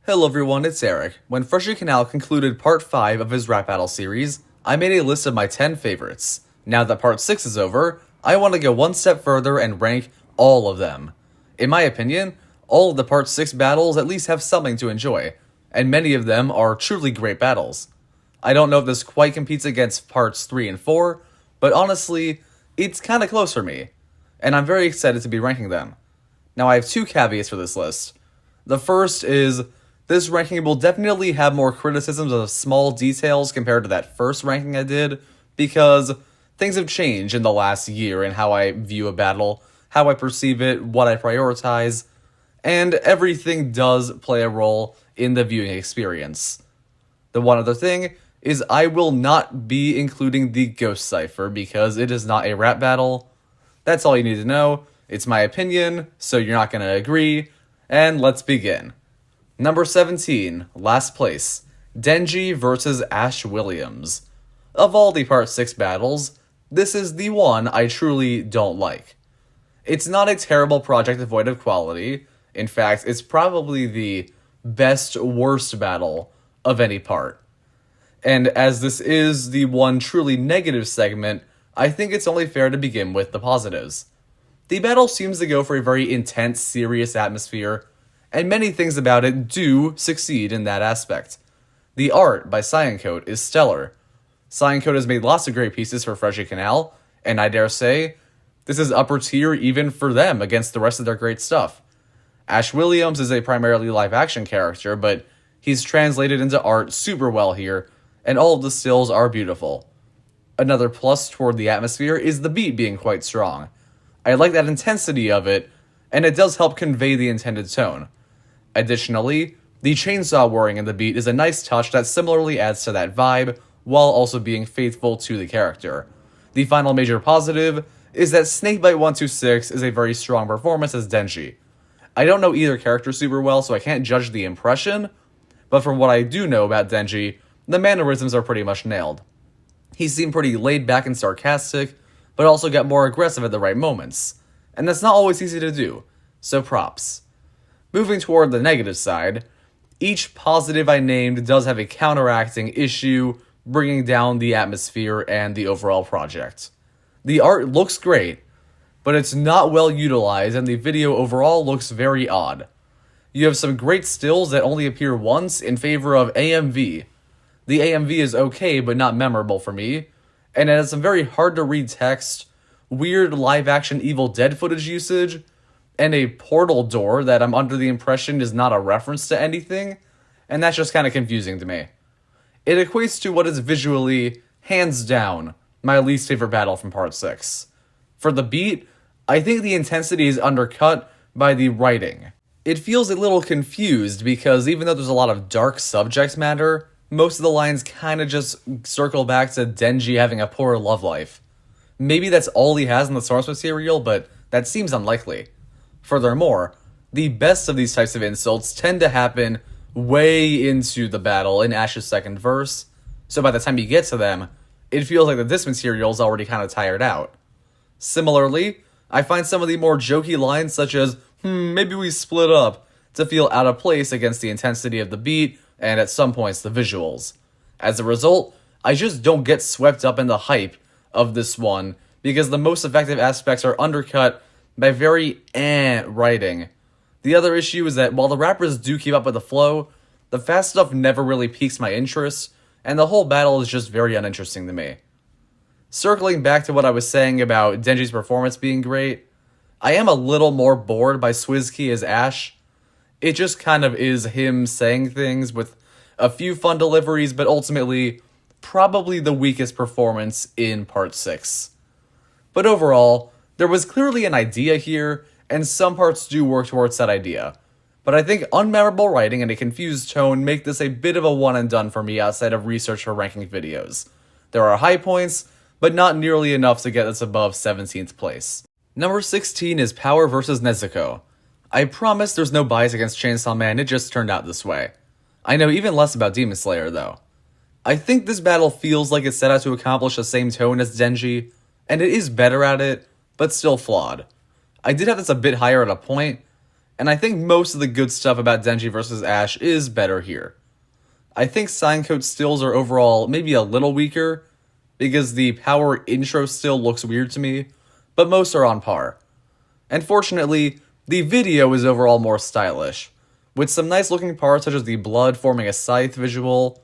Hello everyone, it's Eric. When Freshy Kanal concluded part 5 of his rap battle series, I made a list of my 10 favorites. Now that part 6 is over, I want to go one step further and rank all of them. In my opinion, all of the part 6 battles at least have something to enjoy, and many of them are truly great battles. I don't know if this quite competes against parts 3 and 4, but honestly, it's kinda close for me, and I'm very excited to be ranking them. Now I have two caveats for this list. The first is, this ranking will definitely have more criticisms of small details compared to that first ranking I did, because things have changed in the last year in how I view a battle, how I perceive it, what I prioritize, and everything does play a role in the viewing experience. The one other thing is I will not be including the Ghost Cipher because it is not a rap battle. That's all you need to know. It's my opinion, so you're not going to agree, and let's begin. Number 17, last place, Denji vs. Ash Williams. Of all the part 6 battles, this is the one I truly don't like. It's not a terrible project devoid of quality. In fact, it's probably the worst battle of any part. And as this is the one truly negative segment, I think it's only fair to begin with the positives. The battle seems to go for a very intense, serious atmosphere, and many things about it do succeed in that aspect. The art by Cyancoat is stellar. Cyancoat has made lots of great pieces for Freshy Kanal, and I dare say, this is upper tier even for them against the rest of their great stuff. Ash Williams is a primarily live-action character, but he's translated into art super well here, and all of the stills are beautiful. Another plus toward the atmosphere is the beat being quite strong. I like that intensity of it, and it does help convey the intended tone. Additionally, the chainsaw whirring in the beat is a nice touch that similarly adds to that vibe, while also being faithful to the character. The final major positive is that Snakebite126 is a very strong performance as Denji. I don't know either character super well, so I can't judge the impression, but from what I do know about Denji, the mannerisms are pretty much nailed. He seemed pretty laid back and sarcastic, but also got more aggressive at the right moments, and that's not always easy to do, so props. Moving toward the negative side, each positive I named does have a counteracting issue, bringing down the atmosphere and the overall project. The art looks great, but it's not well utilized and the video overall looks very odd. You have some great stills that only appear once in favor of AMV. The AMV is okay but not memorable for me, and it has some very hard to read text, weird live action Evil Dead footage usage, and a portal door that I'm under the impression is not a reference to anything, and that's just kind of confusing to me. It equates to what is visually, hands down, my least favorite battle from part 6. For the beat, I think the intensity is undercut by the writing. It feels a little confused because even though there's a lot of dark subject matter, most of the lines kinda just circle back to Denji having a poor love life. Maybe that's all he has in the source material, but that seems unlikely. Furthermore, the best of these types of insults tend to happen way into the battle in Ash's second verse, so by the time you get to them, it feels like that this material is already kinda tired out. Similarly, I find some of the more jokey lines such as, maybe we split up, to feel out of place against the intensity of the beat, and at some points the visuals. As a result, I just don't get swept up in the hype of this one, because the most effective aspects are undercut by very writing. The other issue is that while the rappers do keep up with the flow, the fast stuff never really piques my interest, and the whole battle is just very uninteresting to me. Circling back to what I was saying about Denji's performance being great, I am a little more bored by Swizkey as Ash. It just kind of is him saying things with a few fun deliveries, but ultimately, probably the weakest performance in part 6. But overall, there was clearly an idea here, and some parts do work towards that idea. But I think unmemorable writing and a confused tone make this a bit of a one and done for me outside of research for ranking videos. There are high points, but not nearly enough to get us above 17th place. Number 16 is Power vs. Nezuko. I promise there's no bias against Chainsaw Man, it just turned out this way. I know even less about Demon Slayer though. I think this battle feels like it set out to accomplish the same tone as Denji, and it is better at it, but still flawed. I did have this a bit higher at a point, and I think most of the good stuff about Denji vs. Ash is better here. I think Signcoat stills are overall maybe a little weaker, because the power intro still looks weird to me, but most are on par. And fortunately, the video is overall more stylish, with some nice looking parts such as the blood forming a scythe visual,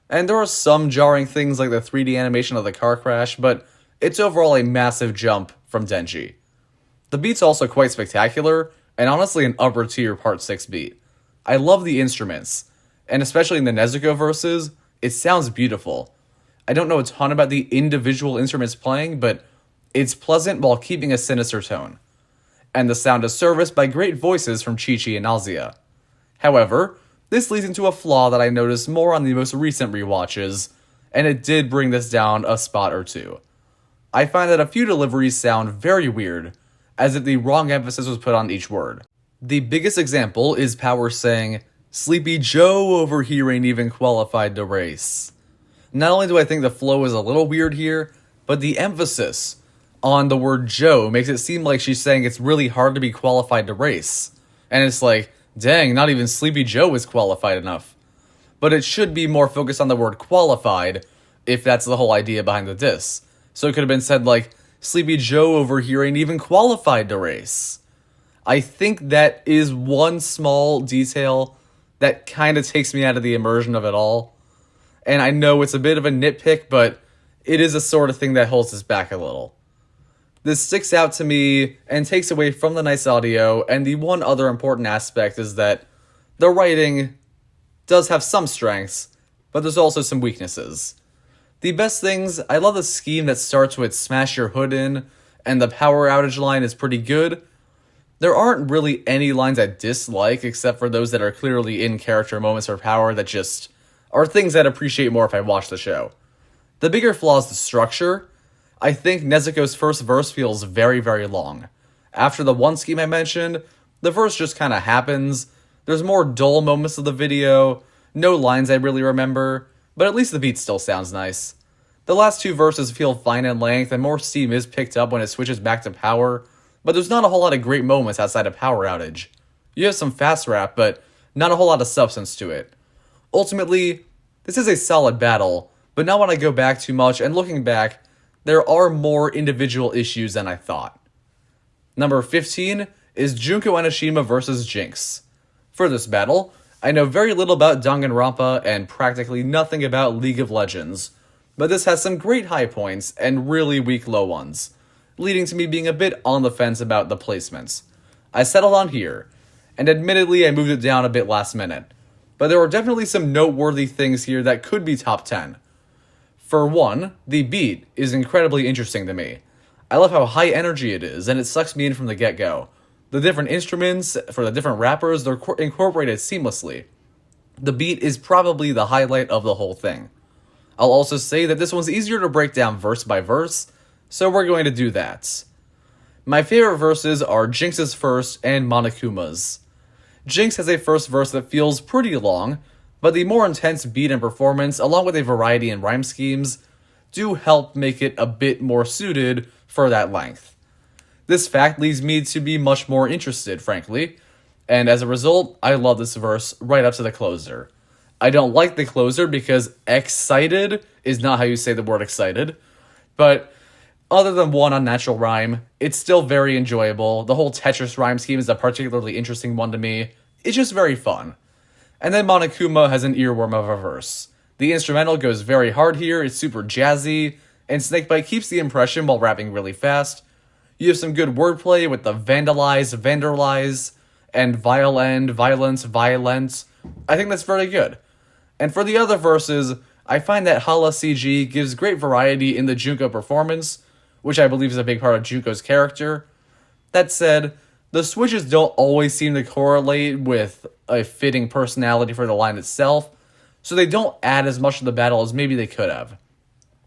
and there are some jarring things like the 3D animation of the car crash, but it's overall a massive jump from Denji. The beat's also quite spectacular, and honestly an upper tier part 6 beat. I love the instruments, and especially in the Nezuko verses, it sounds beautiful. I don't know a ton about the individual instruments playing, but it's pleasant while keeping a sinister tone. And the sound is serviced by great voices from Kishi and Nausea. However, this leads into a flaw that I noticed more on the most recent rewatches, and it did bring this down a spot or two. I find that a few deliveries sound very weird, as if the wrong emphasis was put on each word. The biggest example is Power saying, "Sleepy Joe over here ain't even qualified to race." Not only do I think the flow is a little weird here, but the emphasis on the word Joe makes it seem like she's saying it's really hard to be qualified to race. And it's like, dang, not even Sleepy Joe is qualified enough. But it should be more focused on the word qualified, if that's the whole idea behind the diss. So it could have been said like, "Sleepy Joe over here ain't even qualified to race." I think that is one small detail that kind of takes me out of the immersion of it all. And I know it's a bit of a nitpick, but it is a sort of thing that holds us back a little. This sticks out to me and takes away from the nice audio, and the one other important aspect is that the writing does have some strengths, but there's also some weaknesses. The best things, I love the scheme that starts with "smash your hood in," and the power outage line is pretty good. There aren't really any lines I dislike, except for those that are clearly in-character moments for Power that just are things I'd appreciate more if I watched the show. The bigger flaw is the structure. I think Nezuko's first verse feels very, very long. After the one scheme I mentioned, the verse just kind of happens. There's more dull moments of the video, no lines I really remember, but at least the beat still sounds nice. The last two verses feel fine in length, and more steam is picked up when it switches back to Power, but there's not a whole lot of great moments outside of Power Outage. You have some fast rap, but not a whole lot of substance to it. Ultimately, this is a solid battle, but not when I go back too much, and looking back, there are more individual issues than I thought. Number 15 is Junko Enoshima versus Jinx. For this battle, I know very little about Danganronpa and practically nothing about League of Legends, but this has some great high points and really weak low ones, leading to me being a bit on the fence about the placements. I settled on here, and admittedly I moved it down a bit last minute, but there are definitely some noteworthy things here that could be top 10. For one, the beat is incredibly interesting to me. I love how high energy it is, and it sucks me in from the get-go. The different instruments for the different rappers, they're incorporated seamlessly. The beat is probably the highlight of the whole thing. I'll also say that this one's easier to break down verse by verse, so we're going to do that. My favorite verses are Jinx's first and Monokuma's. Jinx has a first verse that feels pretty long, but the more intense beat and performance, along with a variety in rhyme schemes, do help make it a bit more suited for that length. This fact leads me to be much more interested, frankly, and as a result, I love this verse right up to the closer. I don't like the closer because excited is not how you say the word excited, but other than one unnatural rhyme, it's still very enjoyable. The whole Tetris rhyme scheme is a particularly interesting one to me. It's just very fun. And then Monokuma has an earworm of a verse. The instrumental goes very hard here, it's super jazzy, and Snakebite keeps the impression while rapping really fast. You have some good wordplay with the vandalize, and violence, violent. I think that's very good. And for the other verses, I find that Hala CG gives great variety in the Junko performance, which I believe is a big part of Junko's character. That said, the switches don't always seem to correlate with a fitting personality for the line itself, so they don't add as much to the battle as maybe they could have.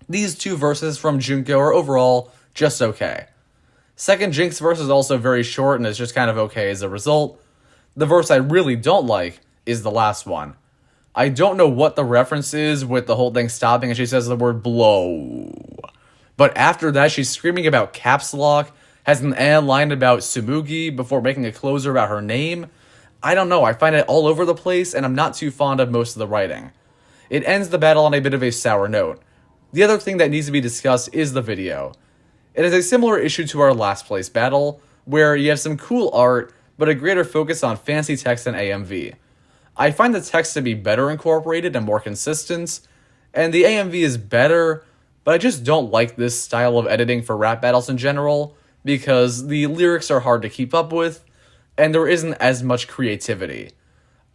These two verses from Junko are overall just okay. Second Jinx verse is also very short and is just kind of okay as a result. The verse I really don't like is the last one. I don't know what the reference is with the whole thing stopping and she says the word blow. But after that she's screaming about caps lock, has an line about Sumugi before making a closer about her name. I don't know, I find it all over the place, and I'm not too fond of most of the writing. It ends the battle on a bit of a sour note. The other thing that needs to be discussed is the video. It is a similar issue to our last place battle, where you have some cool art, but a greater focus on fancy text and AMV. I find the text to be better incorporated and more consistent, and the AMV is better, but I just don't like this style of editing for rap battles in general, because the lyrics are hard to keep up with, and there isn't as much creativity.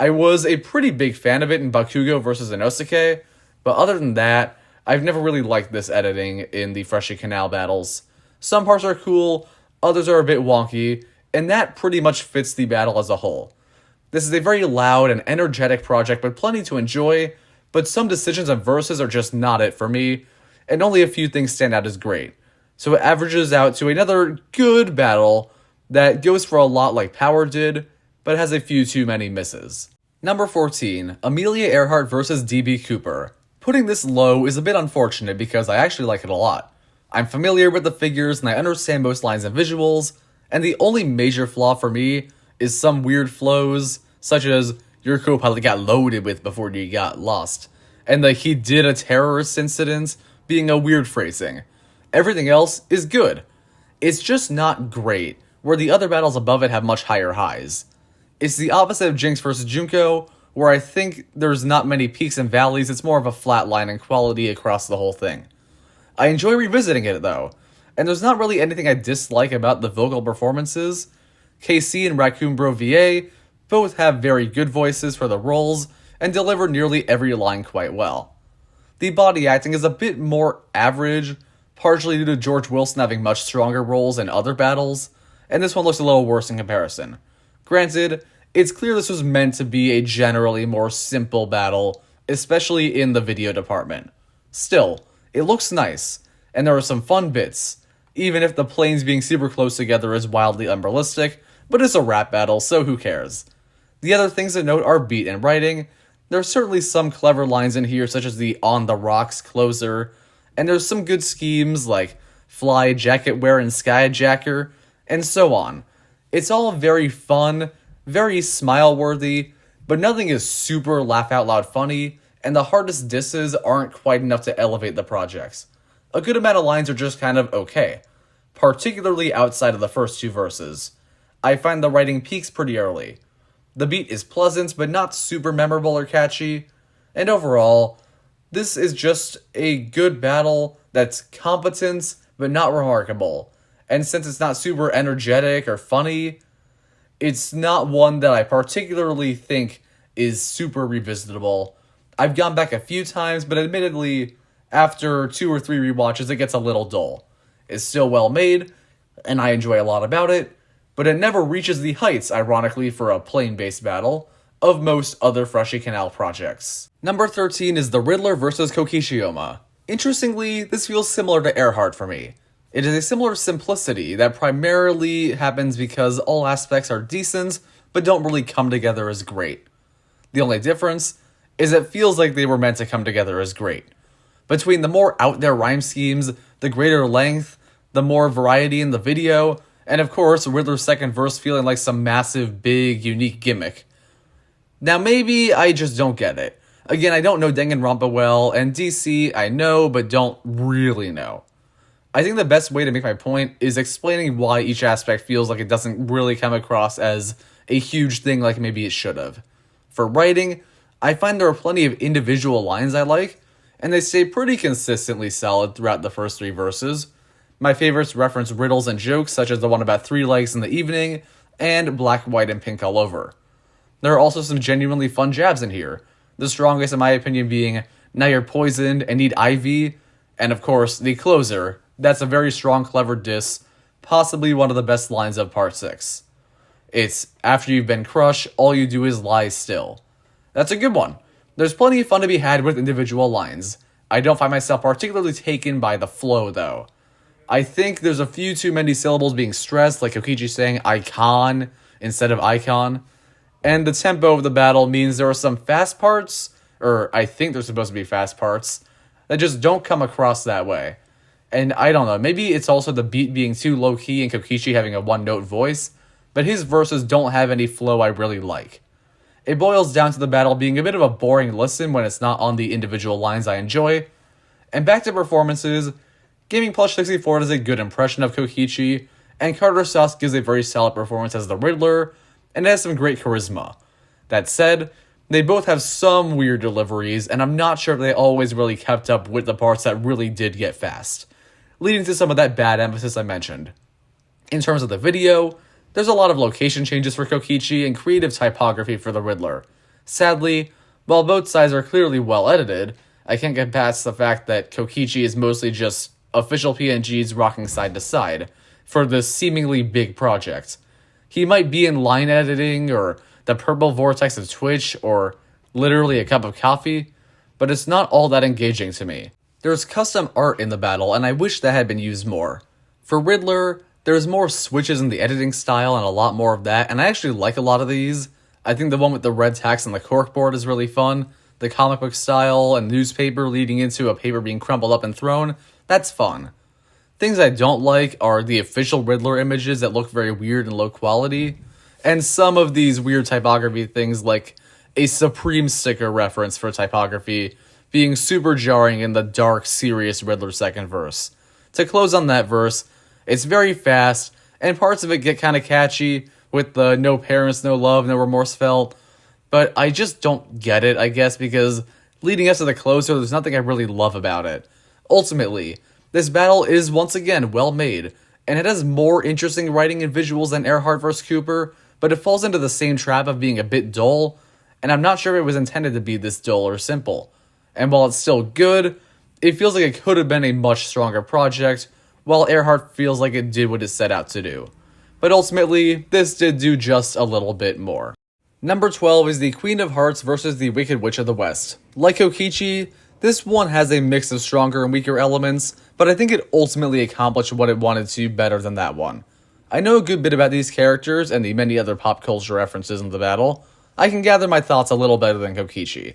I was a pretty big fan of it in Bakugo vs. Inosuke, but other than that, I've never really liked this editing in the Freshy Kanal battles. Some parts are cool, others are a bit wonky, and that pretty much fits the battle as a whole. This is a very loud and energetic project with plenty to enjoy, but some decisions and verses are just not it for me, and only a few things stand out as great. So it averages out to another good battle that goes for a lot like Power did, but has a few too many misses. Number 14, Amelia Earhart vs. DB Cooper. Putting this low is a bit unfortunate because I actually like it a lot. I'm familiar with the figures and I understand most lines and visuals, and the only major flaw for me is some weird flows, such as your co-pilot got loaded with before you got lost, and the he did a terrorist incident being a weird phrasing. Everything else is good. It's just not great, where the other battles above it have much higher highs. It's the opposite of Jinx vs. Junko, where I think there's not many peaks and valleys, it's more of a flat line in quality across the whole thing. I enjoy revisiting it though, and there's not really anything I dislike about the vocal performances. KC and Raccoon Bro VA both have very good voices for the roles and deliver nearly every line quite well. The body acting is a bit more average, partially due to George Wilson having much stronger roles in other battles, and this one looks a little worse in comparison. Granted, it's clear this was meant to be a generally more simple battle, especially in the video department. Still, it looks nice, and there are some fun bits, even if the planes being super close together is wildly unrealistic, but it's a rap battle, so who cares. The other things to note are beat and writing. There are certainly some clever lines in here, such as the on the rocks closer, and there's some good schemes like fly, jacket wear, and skyjacker, and so on. It's all very fun, very smile-worthy, but nothing is super laugh-out-loud funny, and the hardest disses aren't quite enough to elevate the projects. A good amount of lines are just kind of okay, particularly outside of the first two verses. I find the writing peaks pretty early. The beat is pleasant, but not super memorable or catchy, and overall, this is just a good battle that's competent, but not remarkable. And since it's not super energetic or funny, it's not one that I particularly think is super revisitable. I've gone back a few times, but admittedly, after 2 or 3 rewatches, it gets a little dull. It's still well made, and I enjoy a lot about it, but it never reaches the heights, ironically for a plane-based battle, of most other Freshy Kanal projects. Number 13 is the Riddler vs. Kokichi. Interestingly, this feels similar to Earhart for me. It is a similar simplicity that primarily happens because all aspects are decent, but don't really come together as great. The only difference is it feels like they were meant to come together as great. Between the more out there rhyme schemes, the greater length, the more variety in the video, and of course Riddler's second verse feeling like some massive, big, unique gimmick. Now maybe I just don't get it. Again, I don't know Danganronpa well, and DC I know, but don't really know. I think the best way to make my point is explaining why each aspect feels like it doesn't really come across as a huge thing like maybe it should have. For writing, I find there are plenty of individual lines I like, and they stay pretty consistently solid throughout the first 3 verses. My favorites reference riddles and jokes such as the one about 3 legs in the evening, and black, white, and pink all over. There are also some genuinely fun jabs in here, the strongest in my opinion being, now you're poisoned and need IV, and of course, the closer. That's a very strong, clever diss, possibly one of the best lines of Part 6. It's, after you've been crushed, all you do is lie still. That's a good one. There's plenty of fun to be had with individual lines. I don't find myself particularly taken by the flow, though. I think there's a few too many syllables being stressed, like Kokichi saying icon instead of icon. And the tempo of the battle means there are some fast parts, or I think they're supposed to be fast parts, that just don't come across that way. And I don't know, maybe it's also the beat being too low-key and Kokichi having a one-note voice, but his verses don't have any flow I really like. It boils down to the battle being a bit of a boring listen when it's not on the individual lines I enjoy. And back to performances, Gaming Plus 64 does a good impression of Kokichi, and Carter Sauce gives a very solid performance as the Riddler, and has some great charisma. That said, they both have some weird deliveries, and I'm not sure if they always really kept up with the parts that really did get fast, leading to some of that bad emphasis I mentioned. In terms of the video, there's a lot of location changes for Kokichi and creative typography for the Riddler. Sadly, while both sides are clearly well edited, I can't get past the fact that Kokichi is mostly just official PNGs rocking side to side for this seemingly big project. He might be in line editing, or the purple vortex of Twitch, or literally a cup of coffee, but it's not all that engaging to me. There's custom art in the battle, and I wish that had been used more. For Riddler, there's more switches in the editing style and a lot more of that, and I actually like a lot of these. I think the one with the red text and the corkboard is really fun. The comic book style and newspaper leading into a paper being crumpled up and thrown, that's fun. Things I don't like are the official Riddler images that look very weird and low quality, and some of these weird typography things like a Supreme sticker reference for typography being super jarring in the dark, serious Riddler second verse. To close on that verse, it's very fast, and parts of it get kind of catchy, with the no parents, no love, no remorse felt, but I just don't get it, I guess, because leading us to the closer, there's nothing I really love about it. Ultimately, this battle is once again well made, and it has more interesting writing and visuals than Earhart vs. Cooper, but it falls into the same trap of being a bit dull, and I'm not sure if it was intended to be this dull or simple. And while it's still good, it feels like it could have been a much stronger project, while Earhart feels like it did what it set out to do. But ultimately, this did do just a little bit more. Number 12 is the Queen of Hearts versus the Wicked Witch of the West. Like Kokichi, this one has a mix of stronger and weaker elements, but I think it ultimately accomplished what it wanted to better than that one. I know a good bit about these characters and the many other pop culture references in the battle. I can gather my thoughts a little better than Kokichi.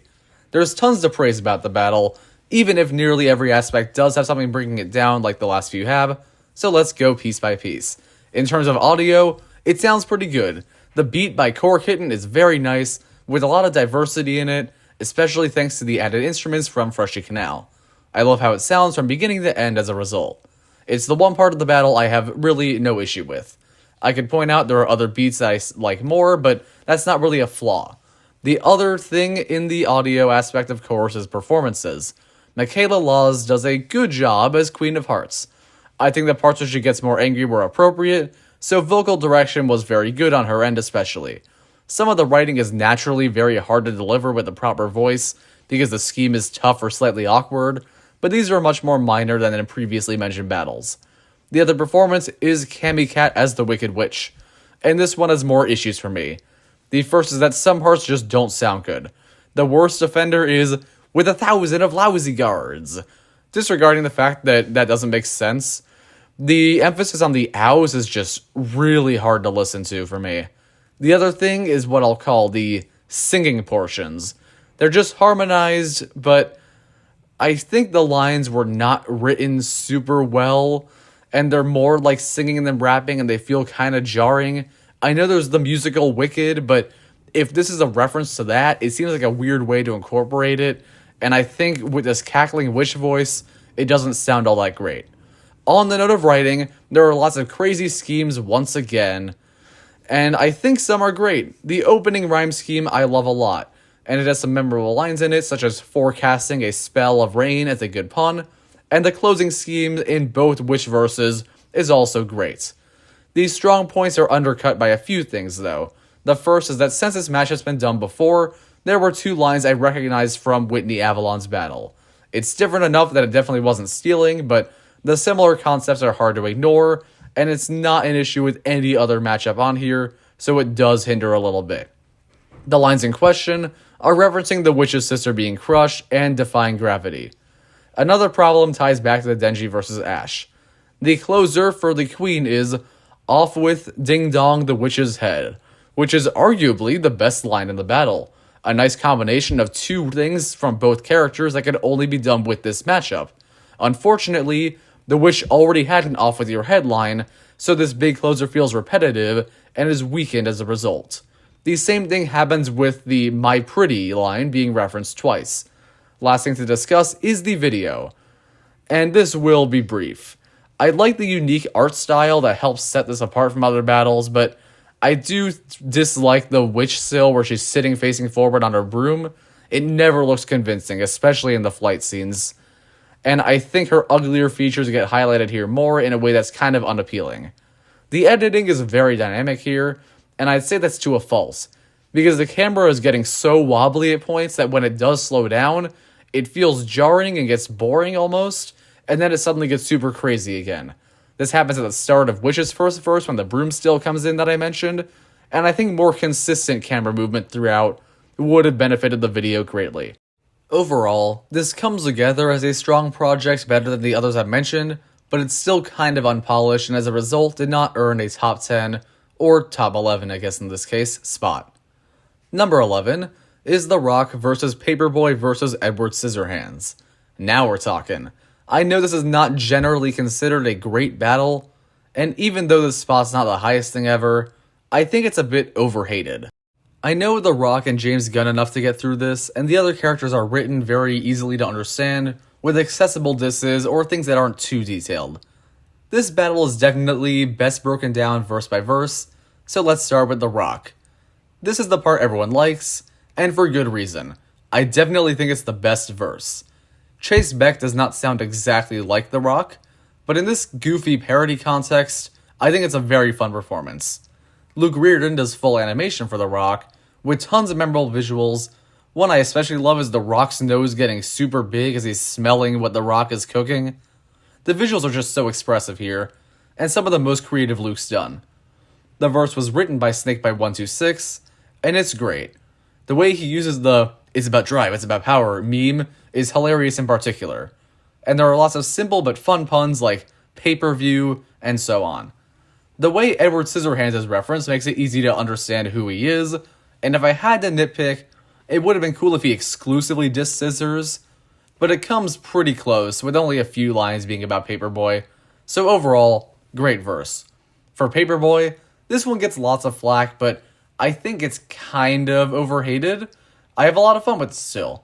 There's tons to praise about the battle, even if nearly every aspect does have something bringing it down like the last few have, so let's go piece by piece. In terms of audio, it sounds pretty good. The beat by Core Kitten is very nice, with a lot of diversity in it, especially thanks to the added instruments from Freshy Kanal. I love how it sounds from beginning to end as a result. It's the one part of the battle I have really no issue with. I could point out there are other beats that I like more, but that's not really a flaw. The other thing in the audio aspect, of course, is performances. Michaela Laws does a good job as Queen of Hearts. I think the parts where she gets more angry were appropriate, so vocal direction was very good on her end especially. Some of the writing is naturally very hard to deliver with the proper voice, because the scheme is tough or slightly awkward, but these are much more minor than in previously mentioned battles. The other performance is Cammy Cat as the Wicked Witch, and this one has more issues for me. The first is that some parts just don't sound good. The worst offender is with 1,000 of lousy guards. Disregarding the fact that that doesn't make sense, the emphasis on the ows is just really hard to listen to for me. The other thing is what I'll call the singing portions. They're just harmonized, but I think the lines were not written super well, and they're more like singing than rapping, and they feel kind of jarring. I know there's the musical Wicked, but if this is a reference to that, it seems like a weird way to incorporate it, and I think with this cackling witch voice, it doesn't sound all that great. On the note of writing, there are lots of crazy schemes once again, and I think some are great. The opening rhyme scheme I love a lot, and it has some memorable lines in it, such as forecasting a spell of rain as a good pun, and the closing scheme in both witch verses is also great. These strong points are undercut by a few things, though. The first is that since this match has been done before, there were two lines I recognized from Whitney Avalon's battle. It's different enough that it definitely wasn't stealing, but the similar concepts are hard to ignore, and it's not an issue with any other matchup on here, so it does hinder a little bit. The lines in question are referencing the witch's sister being crushed and defying gravity. Another problem ties back to the Denji versus Ash. The closer for the queen is "Off with Ding Dong the Witch's Head," which is arguably the best line in the battle. A nice combination of two things from both characters that could only be done with this matchup. Unfortunately, The witch already had an off with your headline, so this big closer feels repetitive and is weakened as a result. The same thing happens with the "my pretty" line being referenced twice. Last thing to discuss is the video, and this will be brief. I like the unique art style that helps set this apart from other battles, but I do dislike the witch still where she's sitting facing forward on her broom. It never looks convincing, especially in the flight scenes. And I think her uglier features get highlighted here more in a way that's kind of unappealing. The editing is very dynamic here, and I'd say that's to a fault, because the camera is getting so wobbly at points that when it does slow down, it feels jarring and gets boring almost, and then it suddenly gets super crazy again. This happens at the start of Witch's first verse when the broom still comes in that I mentioned, and I think more consistent camera movement throughout would have benefited the video greatly. Overall, this comes together as a strong project better than the others I've mentioned, but it's still kind of unpolished and as a result did not earn a top 10, or top 11 I guess in this case, spot. Number 11 is The Rock versus Paperboy versus Edward Scissorhands. Now we're talking. I know this is not generally considered a great battle, and even though this spot's not the highest thing ever, I think it's a bit overhated. I know The Rock and James Gunn enough to get through this, and the other characters are written very easily to understand, with accessible disses or things that aren't too detailed. This battle is definitely best broken down verse by verse, so let's start with The Rock. This is the part everyone likes, and for good reason. I definitely think it's the best verse. Chase Beck does not sound exactly like The Rock, but in this goofy parody context, I think it's a very fun performance. Luke Reardon does full animation for The Rock, with tons of memorable visuals. One I especially love is The Rock's nose getting super big as he's smelling what The Rock is cooking. The visuals are just so expressive here, and some of the most creative Luke's done. The verse was written by Snakebite126, and it's great. The way he uses the "it's about drive, it's about power" meme is hilarious in particular. And there are lots of simple but fun puns like pay-per-view and so on. The way Edward Scissorhands is referenced makes it easy to understand who he is, and if I had to nitpick, it would have been cool if he exclusively dissed Scissors, but it comes pretty close, with only a few lines being about Paperboy, so overall, great verse. For Paperboy, this one gets lots of flack, but I think it's kind of overhated. I have a lot of fun with it still.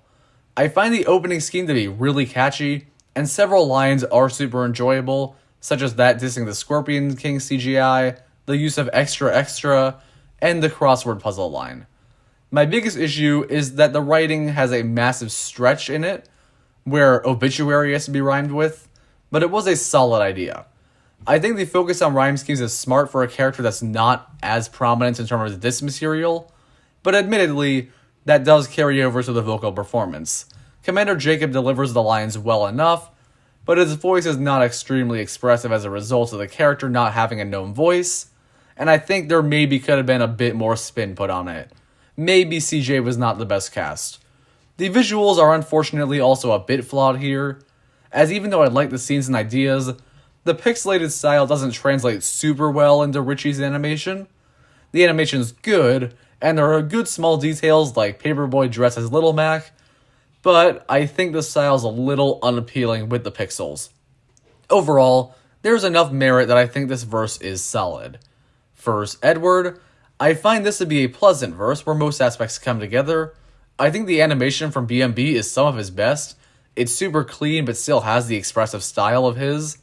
I find the opening scheme to be really catchy, and several lines are super enjoyable, such as that dissing the Scorpion King CGI, the use of extra extra, and the crossword puzzle line. My biggest issue is that the writing has a massive stretch in it, where obituary has to be rhymed with, but it was a solid idea. I think the focus on rhyme schemes is smart for a character that's not as prominent in terms of this material, but admittedly, that does carry over to the vocal performance. Commander Jacob delivers the lines well enough, but his voice is not extremely expressive as a result of the character not having a known voice, and I think there maybe could have been a bit more spin put on it. Maybe CJ was not the best cast. The visuals are unfortunately also a bit flawed here, as even though I like the scenes and ideas, the pixelated style doesn't translate super well into Richie's animation. The animation's good, and there are good small details like Paperboy dressed as Little Mac, but I think the style's a little unappealing with the pixels. Overall, there's enough merit that I think this verse is solid. First, Edward, I find this to be a pleasant verse where most aspects come together. I think the animation from BMB is some of his best. It's super clean but still has the expressive style of his.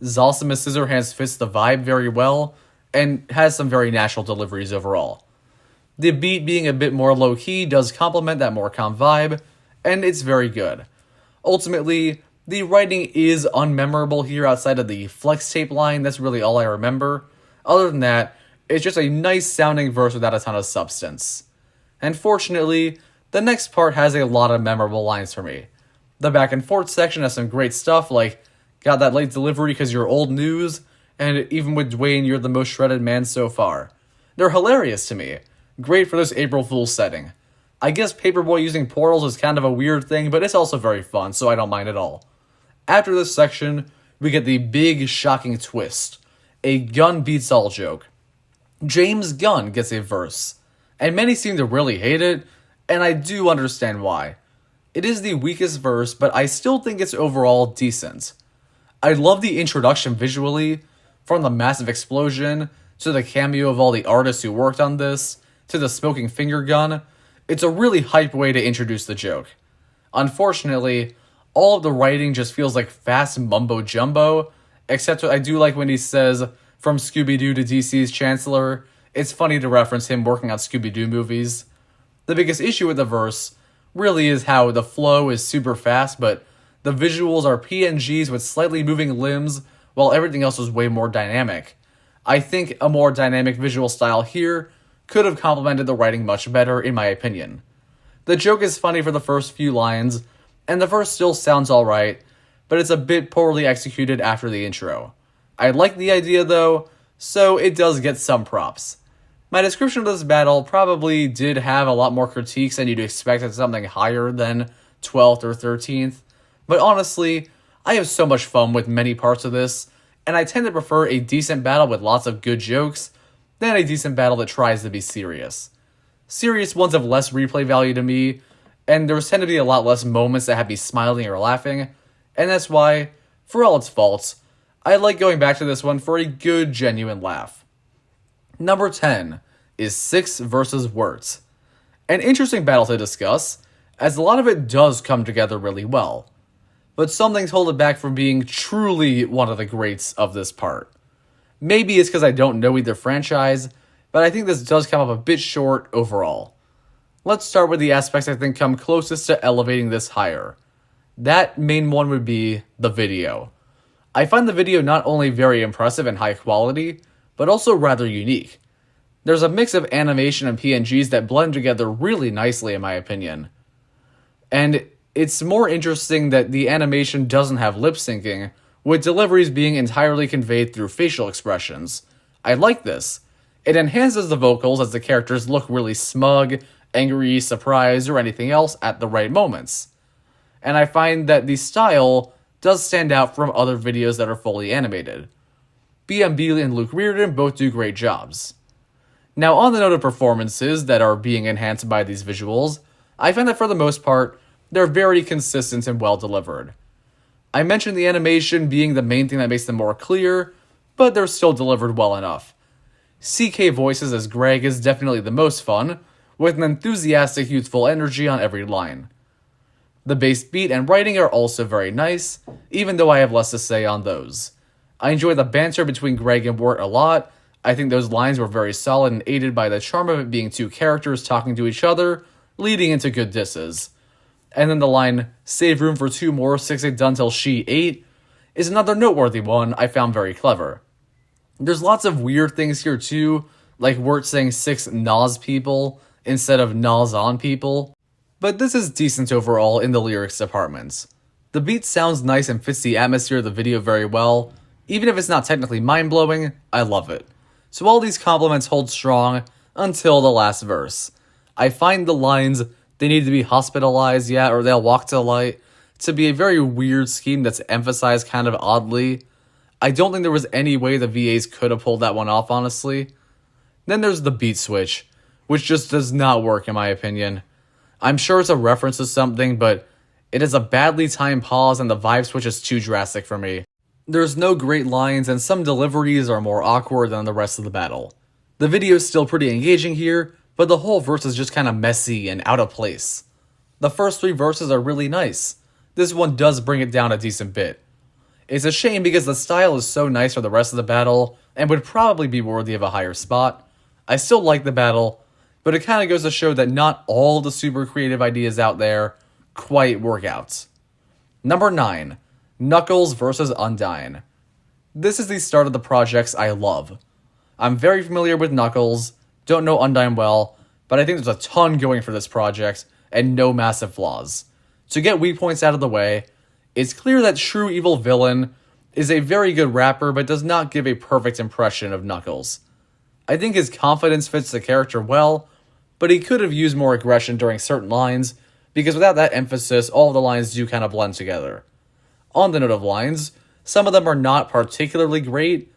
Zalsimus Scissorhands fits the vibe very well, and has some very natural deliveries overall. The beat being a bit more low-key does complement that more calm vibe, and it's very good. Ultimately, the writing is unmemorable here outside of the flex tape line, that's really all I remember. Other than that, it's just a nice sounding verse without a ton of substance. And fortunately, the next part has a lot of memorable lines for me. The back and forth section has some great stuff like, "Got that late delivery cause you're old news," and "Even with Dwayne, you're the most shredded man so far." They're hilarious to me. Great for this April Fool's setting. I guess Paperboy using portals is kind of a weird thing, but it's also very fun, so I don't mind at all. After this section, we get the big, shocking twist. A Gunn beats all joke. James Gunn gets a verse, and many seem to really hate it, and I do understand why. It is the weakest verse, but I still think it's overall decent. I love the introduction visually, from the massive explosion, to the cameo of all the artists who worked on this, to the smoking finger gun. It's a really hype way to introduce the joke. Unfortunately, all of the writing just feels like fast mumbo-jumbo, except I do like when he says, from Scooby-Doo to DC's Chancellor. It's funny to reference him working on Scooby-Doo movies. The biggest issue with the verse really is how the flow is super fast, but the visuals are PNGs with slightly moving limbs, while everything else is way more dynamic. I think a more dynamic visual style here could have complemented the writing much better, in my opinion. The joke is funny for the first few lines, and the verse still sounds alright, but it's a bit poorly executed after the intro. I like the idea though, so it does get some props. My description of this battle probably did have a lot more critiques than you'd expect at something higher than 12th or 13th, but honestly, I have so much fun with many parts of this, and I tend to prefer a decent battle with lots of good jokes than a decent battle that tries to be serious. Serious ones have less replay value to me, and there tend to be a lot less moments that have me smiling or laughing, and that's why, for all its faults, I like going back to this one for a good, genuine laugh. Number 10 is Six versus Wart. An interesting battle to discuss, as a lot of it does come together really well, but some things hold it back from being truly one of the greats of this part. Maybe it's because I don't know either franchise, but I think this does come up a bit short overall. Let's start with the aspects I think come closest to elevating this higher. That main one would be the video. I find the video not only very impressive and high quality, but also rather unique. There's a mix of animation and PNGs that blend together really nicely in my opinion. And it's more interesting that the animation doesn't have lip syncing, with deliveries being entirely conveyed through facial expressions. I like this. It enhances the vocals as the characters look really smug, angry, surprised, or anything else at the right moments. And I find that the style does stand out from other videos that are fully animated. BMB and Luke Reardon both do great jobs. Now, on the note of performances that are being enhanced by these visuals, I find that for the most part, they're very consistent and well delivered. I mentioned the animation being the main thing that makes them more clear, but they're still delivered well enough. CK voices as Greg is definitely the most fun, with an enthusiastic youthful energy on every line. The bass beat and writing are also very nice, even though I have less to say on those. I enjoy the banter between Greg and Wart a lot. I think those lines were very solid and aided by the charm of it being two characters talking to each other, leading into good disses. And then the line, "Save room for two more, 6 ain't done till she ate," is another noteworthy one I found very clever. There's lots of weird things here too, like Wart saying 6 Nas people instead of Nas on people, but this is decent overall in the lyrics department. The beat sounds nice and fits the atmosphere of the video very well. Even if it's not technically mind-blowing, I love it. So all these compliments hold strong until the last verse. I find the lines, "they need to be hospitalized, yeah, or they'll walk to the light," to be a very weird scheme that's emphasized kind of oddly. I don't think there was any way the VAs could have pulled that one off, honestly. Then there's the beat switch, which just does not work in my opinion. I'm sure it's a reference to something, but it is a badly timed pause and the vibe switch is too drastic for me. There's no great lines and some deliveries are more awkward than the rest of the battle. The video is still pretty engaging here, but the whole verse is just kind of messy and out of place. The first 3 verses are really nice. This one does bring it down a decent bit. It's a shame because the style is so nice for the rest of the battle and would probably be worthy of a higher spot. I still like the battle, but it kind of goes to show that not all the super creative ideas out there quite work out. Number 9. Knuckles vs. Undyne. This is the start of the projects I love. I'm very familiar with Knuckles, don't know Undyne well, but I think there's a ton going for this project, and no massive flaws. To get weak points out of the way, it's clear that True Evil Villain is a very good rapper, but does not give a perfect impression of Knuckles. I think his confidence fits the character well, but he could have used more aggression during certain lines, because without that emphasis, all of the lines do kind of blend together. On the note of lines, some of them are not particularly great,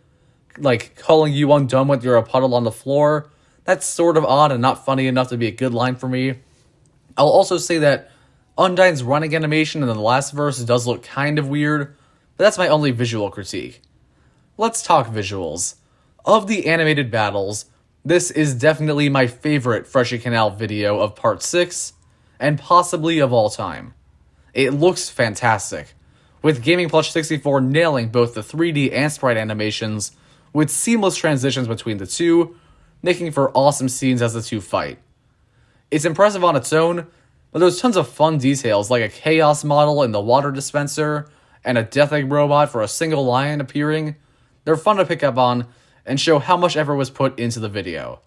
like calling you undone with you're a puddle on the floor. That's sort of odd and not funny enough to be a good line for me. I'll also say that Undyne's running animation in the last verse does look kind of weird, but that's my only visual critique. Let's talk visuals. Of the animated battles, this is definitely my favorite Freshy Kanal video of Part 6, and possibly of all time. It looks fantastic, with Gaming Plus 64 nailing both the 3D and sprite animations, with seamless transitions between the two, making for awesome scenes as the two fight. It's impressive on its own, but there's tons of fun details like a chaos model in the water dispenser, and a death egg robot for a single lion appearing. They're fun to pick up on, and show how much effort was put into the video.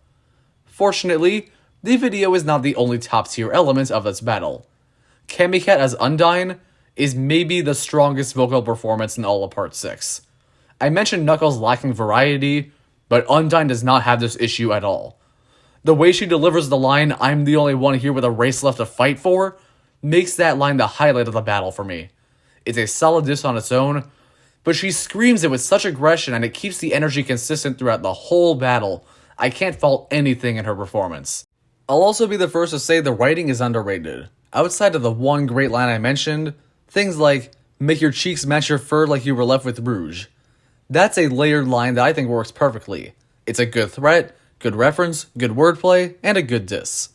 Fortunately, the video is not the only top tier element of this battle. Camicat as Undyne is maybe the strongest vocal performance in all of Part 6. I mentioned Knuckles lacking variety, but Undyne does not have this issue at all. The way she delivers the line, "I'm the only one here with a race left to fight for," makes that line the highlight of the battle for me. It's a solid diss on its own, but she screams it with such aggression and it keeps the energy consistent throughout the whole battle. I can't fault anything in her performance. I'll also be the first to say the writing is underrated. Outside of the one great line I mentioned, things like, "Make your cheeks match your fur like you were left with rouge." That's a layered line that I think works perfectly. It's a good threat, good reference, good wordplay, and a good diss.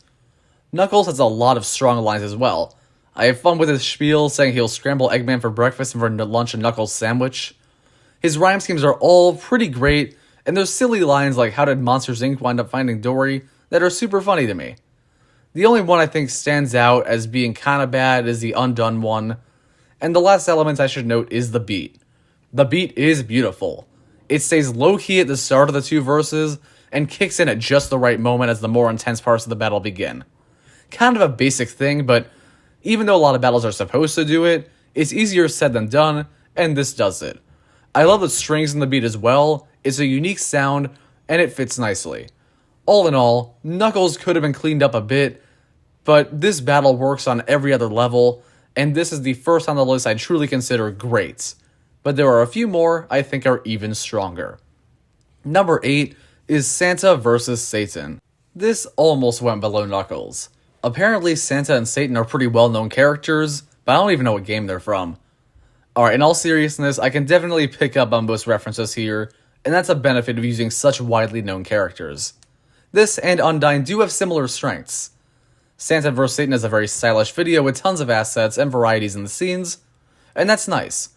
Knuckles has a lot of strong lines as well. I have fun with his spiel, saying he'll scramble Eggman for breakfast and for lunch a Knuckles sandwich. His rhyme schemes are all pretty great, and there's silly lines like "How did Monsters Inc. wind up finding Dory?" that are super funny to me. The only one I think stands out as being kinda bad is the undone one, and the last element I should note is the beat. The beat is beautiful. It stays low-key at the start of the two verses, and kicks in at just the right moment as the more intense parts of the battle begin. Kind of a basic thing, but even though a lot of battles are supposed to do it, it's easier said than done, and this does it. I love the strings in the beat as well. It's a unique sound, and it fits nicely. All in all, Knuckles could have been cleaned up a bit, but this battle works on every other level, and this is the first on the list I truly consider great. But there are a few more I think are even stronger. Number 8 is Santa vs. Satan. This almost went below Knuckles. Apparently, Santa and Satan are pretty well-known characters, but I don't even know what game they're from. Alright, in all seriousness, I can definitely pick up on most references here, and that's a benefit of using such widely known characters. This and Undyne do have similar strengths. Santa vs. Satan is a very stylish video with tons of assets and varieties in the scenes, and that's nice.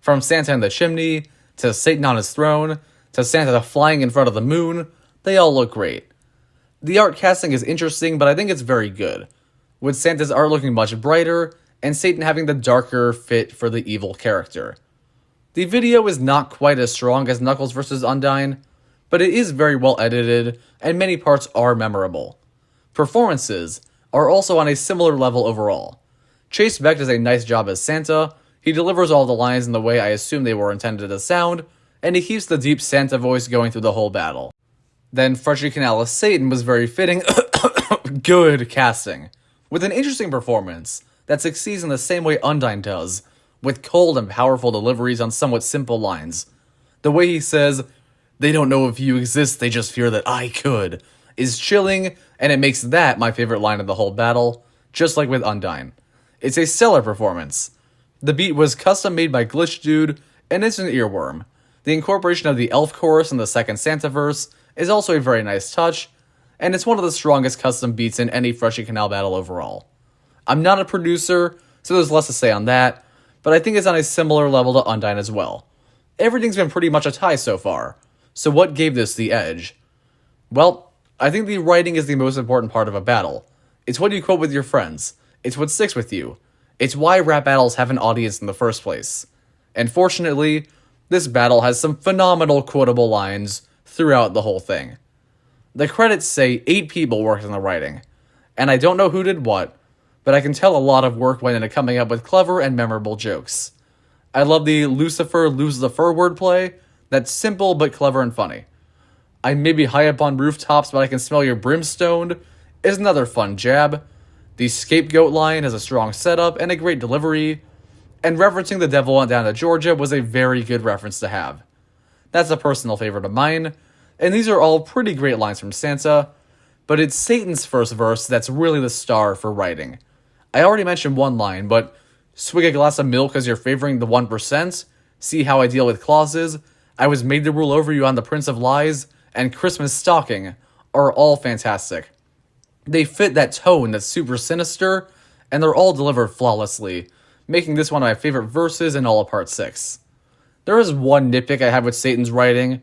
From Santa in the chimney, to Satan on his throne, to Santa flying in front of the moon, they all look great. The art casting is interesting, but I think it's very good, with Santa's art looking much brighter, and Satan having the darker fit for the evil character. The video is not quite as strong as Knuckles vs. Undyne, but it is very well edited, and many parts are memorable. Performances are also on a similar level overall. Chase Beck does a nice job as Santa. He delivers all the lines in the way I assume they were intended to sound, and he keeps the deep Santa voice going through the whole battle. Then Freshy Kanal as Satan was very fitting, good casting, with an interesting performance that succeeds in the same way Undyne does, with cold and powerful deliveries on somewhat simple lines. The way he says, "They don't know if you exist, they just fear that I could," is chilling, and it makes that my favorite line of the whole battle, just like with Undyne. It's a stellar performance. The beat was custom made by Glitch Dude, and it's an earworm. The incorporation of the elf chorus in the second Santa verse is also a very nice touch, and it's one of the strongest custom beats in any Freshy Kanal battle overall. I'm not a producer, so there's less to say on that, but I think it's on a similar level to Undyne as well. Everything's been pretty much a tie so far, so what gave this the edge? Well, I think the writing is the most important part of a battle. It's what you quote with your friends. It's what sticks with you. It's why rap battles have an audience in the first place. And fortunately, this battle has some phenomenal quotable lines throughout the whole thing. The credits say 8 people worked on the writing, and I don't know who did what, but I can tell a lot of work went into coming up with clever and memorable jokes. I love the Lucifer loses the fur wordplay. That's simple but clever and funny. I may be high up on rooftops, but I can smell your brimstone is another fun jab. The scapegoat line has a strong setup and a great delivery, and referencing the devil went down to Georgia was a very good reference to have. That's a personal favorite of mine, and these are all pretty great lines from Santa, but it's Satan's first verse that's really the star for writing. I already mentioned one line, but "swig a glass of milk as you're favoring the 1%" See how I deal with clauses, I was made to rule over you on the Prince of Lies, and Christmas Stocking are all fantastic. They fit that tone that's super sinister, and they're all delivered flawlessly, making this one of my favorite verses in all of Part 6. There is one nitpick I have with Satan's writing,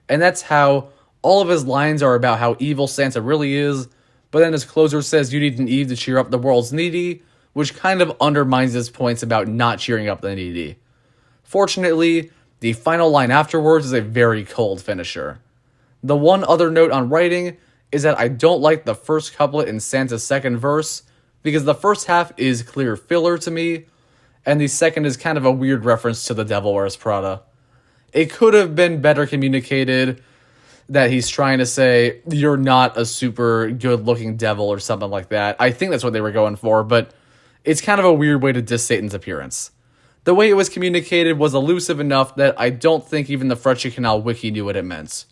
and that's how all of his lines are about how evil Santa really is, but then his closer says you need an Eve to cheer up the world's needy, which kind of undermines his points about not cheering up the needy. Fortunately, the final line afterwards is a very cold finisher. The one other note on writing is that I don't like the first couplet in Santa's second verse, because the first half is clear filler to me, and the second is kind of a weird reference to The Devil Wears Prada. It could have been better communicated that he's trying to say, you're not a super good-looking devil or something like that. I think that's what they were going for, but it's kind of a weird way to diss Satan's appearance. The way it was communicated was elusive enough that I don't think even the Freshy Kanal wiki knew what it meant.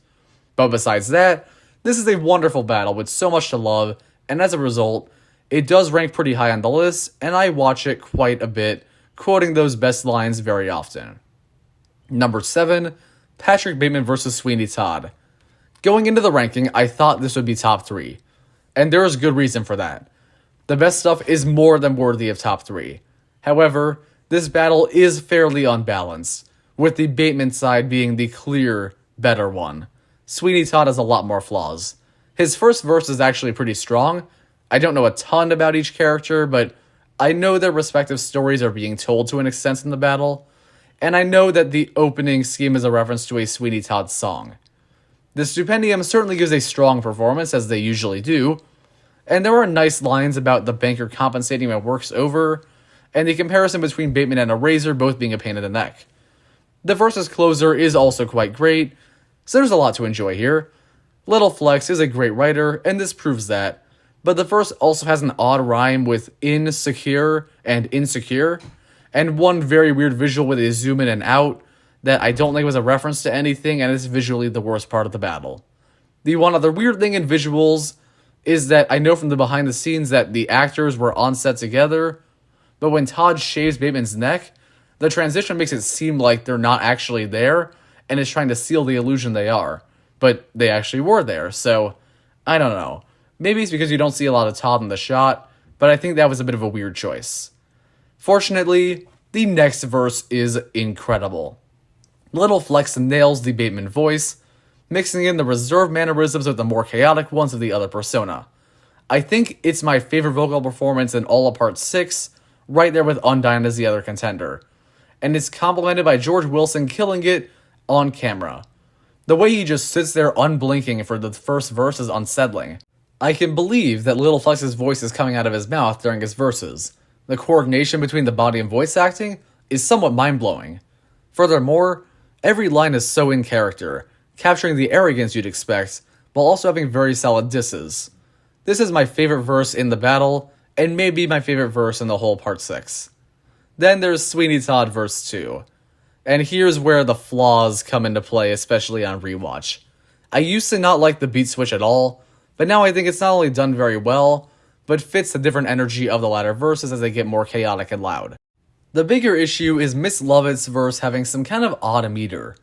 But besides that, this is a wonderful battle with so much to love, and as a result, it does rank pretty high on the list, and I watch it quite a bit, quoting those best lines very often. Number 7, Patrick Bateman vs. Sweeney Todd. Going into the ranking, I thought this would be top 3, and there is good reason for that. The best stuff is more than worthy of top 3. However, this battle is fairly unbalanced, with the Bateman side being the clear, better one. Sweeney Todd has a lot more flaws. His first verse is actually pretty strong. I don't know a ton about each character, but I know their respective stories are being told to an extent in the battle, and I know that the opening scheme is a reference to a Sweeney Todd song. The Stupendium certainly gives a strong performance, as they usually do, and there are nice lines about the banker compensating when work's over, and the comparison between Bateman and a razor both being a pain in the neck. The versus closer is also quite great, so there's a lot to enjoy here. Little Flex is a great writer, and this proves that, but the verse also has an odd rhyme with insecure and insecure, and one very weird visual with a zoom in and out that I don't think was a reference to anything, and is visually the worst part of the battle. The one other weird thing in visuals is that I know from the behind the scenes that the actors were on set together, but when Todd shaves Bateman's neck, the transition makes it seem like they're not actually there, and is trying to seal the illusion they are. But they actually were there, so I don't know. Maybe it's because you don't see a lot of Todd in the shot, but I think that was a bit of a weird choice. Fortunately, the next verse is incredible. Little Flex nails the Bateman voice, mixing in the reserved mannerisms with the more chaotic ones of the other persona. I think it's my favorite vocal performance in all of Part 6, right there with Undyne as the other contender. And it's complemented by George Wilson killing it on camera. The way he just sits there unblinking for the first verse is unsettling. I can believe that Little Flex's voice is coming out of his mouth during his verses. The coordination between the body and voice acting is somewhat mind-blowing. Furthermore, every line is so in character, capturing the arrogance you'd expect, while also having very solid disses. This is my favorite verse in the battle, and maybe my favorite verse in the whole Part 6. Then there's Sweeney Todd verse 2. And here's where the flaws come into play, especially on rewatch. I used to not like the beat switch at all, but now I think it's not only done very well, but fits the different energy of the latter verses as they get more chaotic and loud. The bigger issue is Miss Lovett's verse having some kind of odd meter.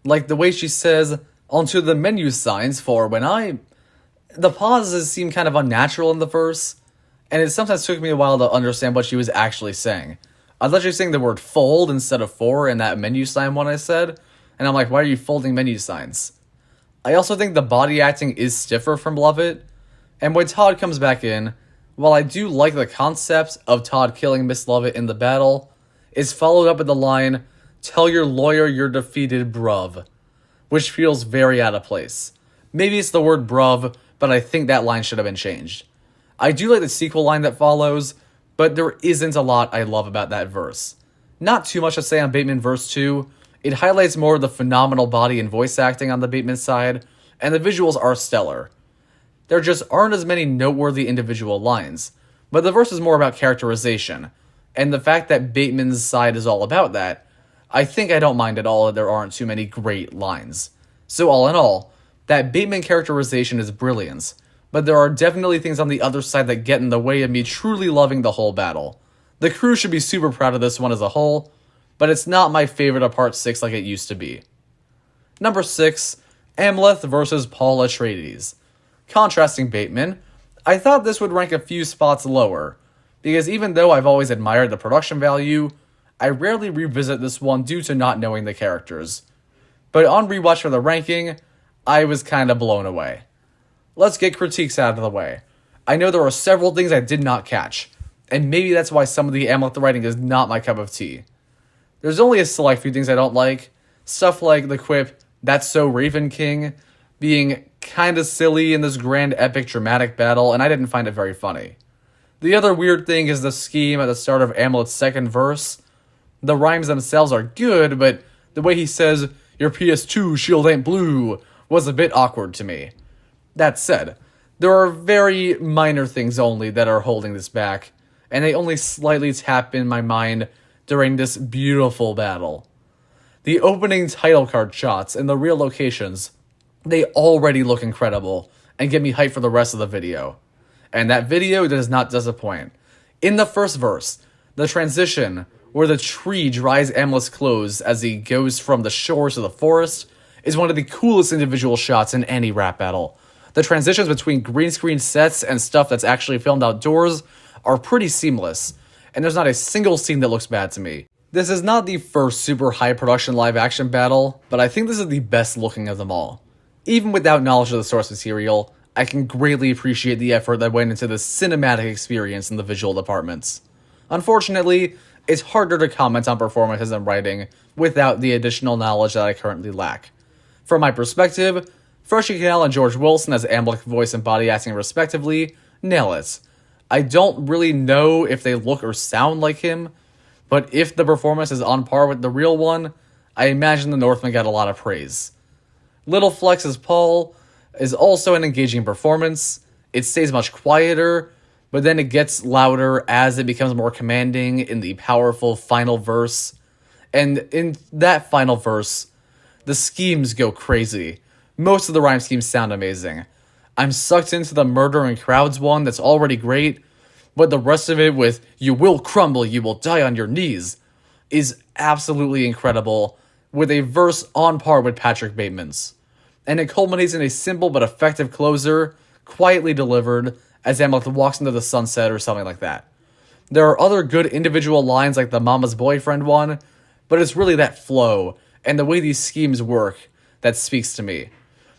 Like the way she says, onto the menu signs for when I... The pauses seem kind of unnatural in the verse, and it sometimes took me a while to understand what she was actually saying. I thought she was saying the word fold instead of for in that menu sign one I said, and I'm like, why are you folding menu signs? I also think the body acting is stiffer from Lovett, and when Todd comes back in, while I do like the concept of Todd killing Miss Lovett in the battle, it's followed up with the line, tell your lawyer you're defeated, bruv, which feels very out of place. Maybe it's the word bruv, but I think that line should have been changed. I do like the sequel line that follows, but there isn't a lot I love about that verse. Not too much to say on Bateman verse 2. It highlights more of the phenomenal body and voice acting on the Bateman side, and the visuals are stellar. There just aren't as many noteworthy individual lines, but the verse is more about characterization, and the fact that Bateman's side is all about that, I think I don't mind at all that there aren't too many great lines. So all in all, that Bateman characterization is brilliance, but there are definitely things on the other side that get in the way of me truly loving the whole battle. The crew should be super proud of this one as a whole, but it's not my favorite of Part 6 like it used to be. Number 6, Amleth vs. Paul Atreides. Contrasting bateman, I thought this would rank a few spots lower, because even though I've always admired the production value, I rarely revisit this one due to not knowing the characters. But on rewatch for the ranking, I was kinda blown away. Let's get critiques out of the way. I know there are several things I did not catch, and maybe that's why some of the Amleth writing is not my cup of tea. There's only a select few things I don't like, stuff like the quip, "That's so Raven King," being kinda silly in this grand epic dramatic battle, and I didn't find it very funny. The other weird thing is the scheme at the start of Amleth's second verse. The rhymes themselves are good, but the way he says, "Your PS2 shield ain't blue," was a bit awkward to me. That said, there are very minor things only that are holding this back, and they only slightly tap in my mind during this beautiful battle. The opening title card shots and the real locations, they already look incredible and get me hyped for the rest of the video. And that video does not disappoint. In the first verse, the transition where the tree dries Amleth's clothes as he goes from the shore to the forest is one of the coolest individual shots in any rap battle. The transitions between green screen sets and stuff that's actually filmed outdoors are pretty seamless, and there's not a single scene that looks bad to me. This is not the first super high production live action battle, but I think this is the best looking of them all. Even without knowledge of the source material, I can greatly appreciate the effort that went into this cinematic experience in the visual departments. Unfortunately, it's harder to comment on performances and writing without the additional knowledge that I currently lack. From my perspective, Freshy Kanal and George Wilson as Amleth voice and body acting respectively nail it. I don't really know if they look or sound like him, but if the performance is on par with the real one, I imagine the Northman got a lot of praise. Little Flex as Paul is also an engaging performance. It stays much quieter, but then it gets louder as it becomes more commanding in the powerful final verse. And in that final verse, the schemes go crazy. Most of the rhyme schemes sound amazing. I'm sucked into the murder in crowds one that's already great, but the rest of it with "you will crumble, you will die on your knees" is absolutely incredible, with a verse on par with Patrick Bateman's. And it culminates in a simple but effective closer, quietly delivered, as Amleth walks into the sunset or something like that. There are other good individual lines like the mama's boyfriend one, but it's really that flow and the way these schemes work that speaks to me.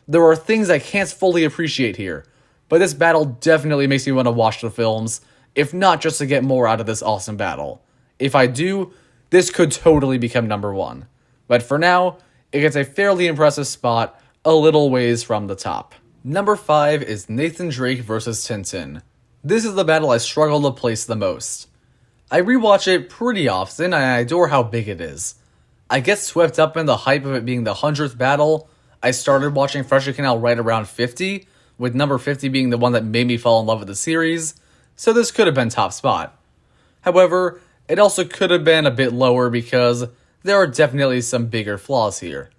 There are things I can't fully appreciate here, but this battle definitely makes me want to watch the films, if not just to get more out of this awesome battle. If I do, this could totally become number 1. But for now, it gets a fairly impressive spot a little ways from the top. Number 5 is Nathan Drake vs. Tintin. This is the battle I struggle to place the most. I rewatch it pretty often and I adore how big it is. I get swept up in the hype of it being the 100th battle. I started watching Freshy Kanal right around 50, with number 50 being the one that made me fall in love with the series, so this could have been top spot. However, it also could have been a bit lower because there are definitely some bigger flaws here.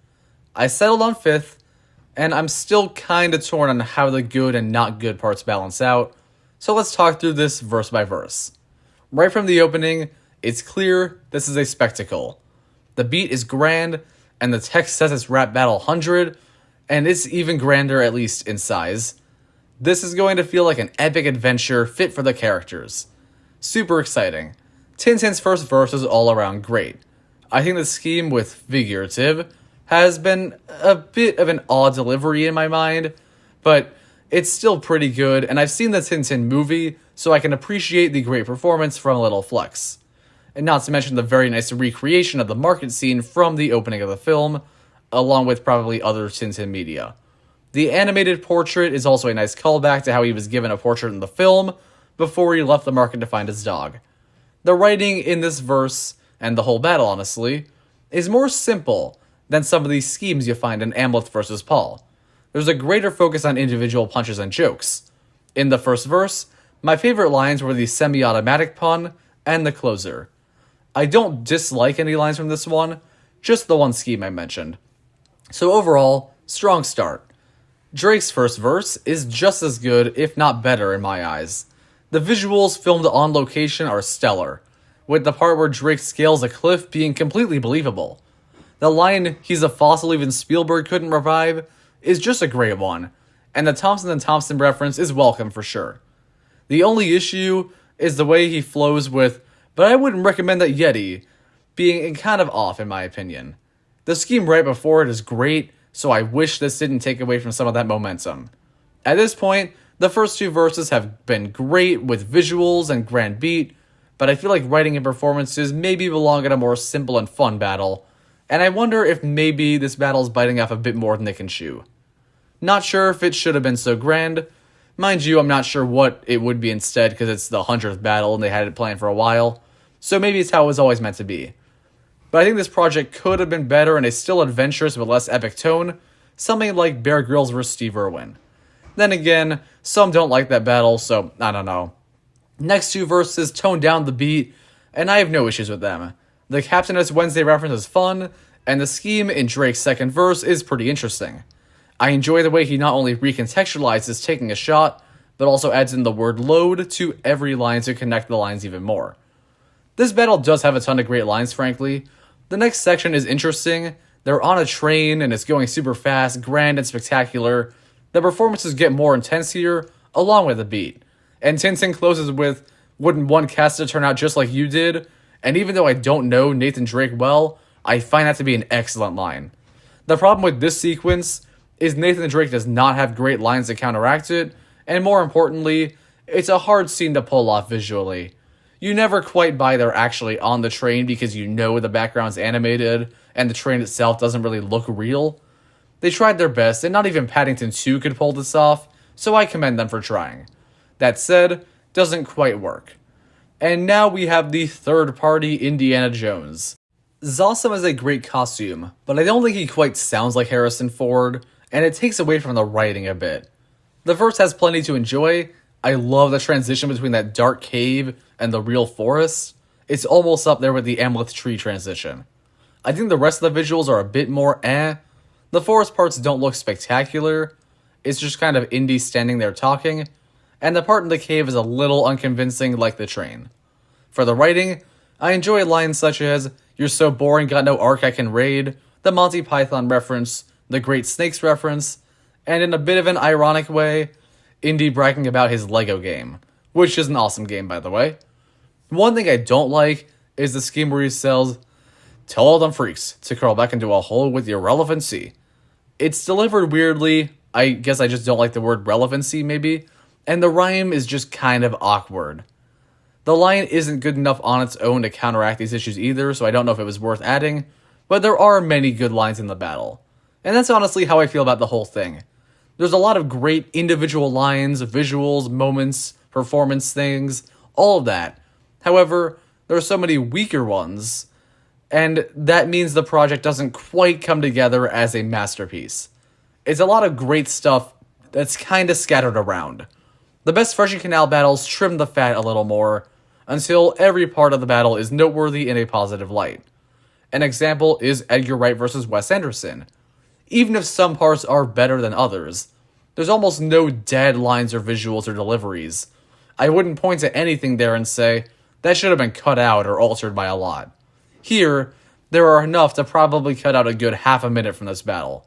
I settled on 5th, and I'm still kinda torn on how the good and not good parts balance out, so let's talk through this verse by verse. Right from the opening, it's clear this is a spectacle. The beat is grand, and the text says it's rap battle 100, and it's even grander, at least in size. This is going to feel like an epic adventure fit for the characters. Super exciting. Tintin's first verse is all around great. I think the scheme with figurative has been a bit of an odd delivery in my mind, but it's still pretty good, and I've seen the Tintin movie, so I can appreciate the great performance from Little Flex. And not to mention the very nice recreation of the market scene from the opening of the film, along with probably other Tintin media. The animated portrait is also a nice callback to how he was given a portrait in the film before he left the market to find his dog. The writing in this verse, and the whole battle honestly, is more simple than some of these schemes you find in Amleth vs. Paul. There's a greater focus on individual punches and jokes. In the first verse, my favorite lines were the semi-automatic pun and the closer. I don't dislike any lines from this one, just the one scheme I mentioned. So overall, strong start. Drake's first verse is just as good, if not better in my eyes. The visuals filmed on location are stellar. with the part where Drake scales a cliff being completely believable. The line, "he's a fossil even Spielberg couldn't revive," is just a great one, and the Thompson and Thompson reference is welcome for sure. The only issue is the way he flows with, "but I wouldn't recommend that Yeti," being kind of off in my opinion. The scheme right before it is great, so I wish this didn't take away from some of that momentum. At this point, the first two verses have been great with visuals and grand beat, but I feel like writing and performances maybe belong in a more simple and fun battle, and I wonder if maybe this battle is biting off a bit more than it can chew. Not sure if it should have been so grand. Mind you, I'm not sure what it would be instead because it's the 100th battle and they had it planned for a while, so maybe it's how it was always meant to be. But I think this project could have been better and is still adventurous with less epic tone, something like Bear Grylls vs. Steve Irwin. Then again, some don't like that battle, so I don't know. Next two verses tone down the beat, and I have no issues with them. The Captain It's Wednesday reference is fun, and the scheme in Drake's second verse is pretty interesting. I enjoy the way he not only recontextualizes taking a shot, but also adds in the word load to every line to connect the lines even more. This battle does have a ton of great lines, frankly. The next section is interesting. They're on a train, and it's going super fast, grand, and spectacular. The performances get more intense here, along with the beat. And Tintin closes with, "Wouldn't one caster turn out just like you did?" And even though I don't know Nathan Drake well, I find that to be an excellent line. The problem with this sequence is Nathan Drake does not have great lines to counteract it, and more importantly, it's a hard scene to pull off visually. You never quite buy they're actually on the train because you know the background's animated, and the train itself doesn't really look real. They tried their best, and not even Paddington 2 could pull this off, so I commend them for trying. That said, doesn't quite work. And now we have the third party Indiana Jones. Zossam is a great costume, but I don't think he quite sounds like Harrison Ford, and it takes away from the writing a bit. The verse has plenty to enjoy. I love the transition between that dark cave and the real forest. It's almost up there with the Amleth tree transition. I think the rest of the visuals are a bit more eh. The forest parts don't look spectacular. It's just kind of Indy standing there talking, and the part in the cave is a little unconvincing like the train. For the writing, I enjoy lines such as, "You're so boring, got no arc I can raid," the Monty Python reference, the Great Snakes reference, and in a bit of an ironic way, Indy bragging about his Lego game, which is an awesome game by the way. One thing I don't like is the scheme where he sells, "Tell all them freaks to curl back into a hole with irrelevancy." It's delivered weirdly. I guess I just don't like the word relevancy maybe, and the rhyme is just kind of awkward. The line isn't good enough on its own to counteract these issues either, so I don't know if it was worth adding, but there are many good lines in the battle. And that's honestly how I feel about the whole thing. There's a lot of great individual lines, visuals, moments, performance things, all of that. However, there are so many weaker ones, and that means the project doesn't quite come together as a masterpiece. It's a lot of great stuff that's kind of scattered around. The best Freshy Kanal battles trim the fat a little more, until every part of the battle is noteworthy in a positive light. An example is Edgar Wright vs. Wes Anderson. Even if some parts are better than others, there's almost no dead lines or visuals or deliveries. I wouldn't point to anything there and say, that should have been cut out or altered by a lot. Here, there are enough to probably cut out a good half a minute from this battle.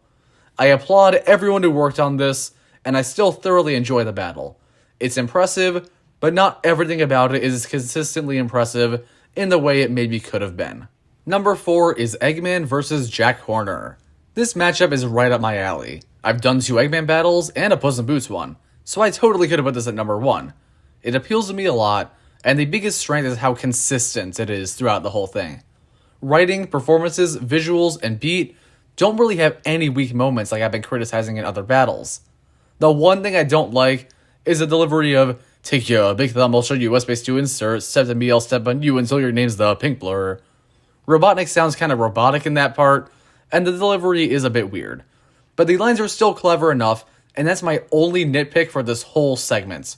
I applaud everyone who worked on this, and I still thoroughly enjoy the battle. It's impressive, but not everything about it is consistently impressive in the way it maybe could have been. Number 4 is Eggman vs. Jack Horner. This matchup is right up my alley. I've done 2 Eggman battles and a Puss in Boots one, so I totally could have put this at number 1. It appeals to me a lot, and the biggest strength is how consistent it is throughout the whole thing. Writing, performances, visuals, and beat don't really have any weak moments like I've been criticizing in other battles. The one thing I don't like is the delivery of, "Take your big thumb, I'll show you what space to insert, step to me, I'll step on you until your name's the pink blur." Robotnik sounds kind of robotic in that part, and the delivery is a bit weird. But the lines are still clever enough, and that's my only nitpick for this whole segment.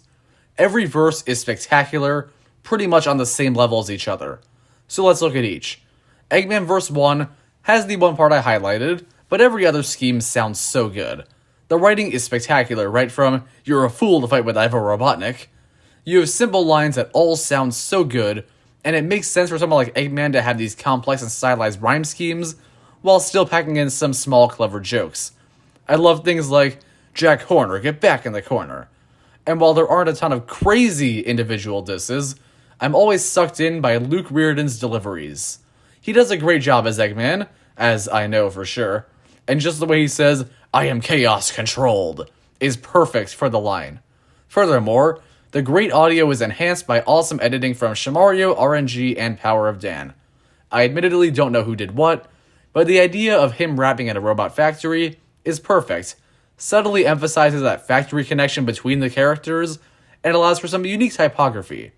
Every verse is spectacular, pretty much on the same level as each other. So let's look at each. Eggman verse 1 has the one part I highlighted, but every other scheme sounds so good. The writing is spectacular, right from, "You're a fool to fight with Ivo Robotnik." You have simple lines that all sound so good, and it makes sense for someone like Eggman to have these complex and stylized rhyme schemes, while still packing in some small clever jokes. I love things like, Jack Horner, get back in the corner. And while there aren't a ton of crazy individual disses, I'm always sucked in by Luke Riordan's deliveries. He does a great job as Eggman, as I know for sure, and just the way he says, I am chaos controlled, is perfect for the line. Furthermore, the great audio is enhanced by awesome editing from Shamario, RNG, and Power of Dan. I admittedly don't know who did what, but the idea of him rapping at a robot factory is perfect, subtly emphasizes that factory connection between the characters, and allows for some unique typography.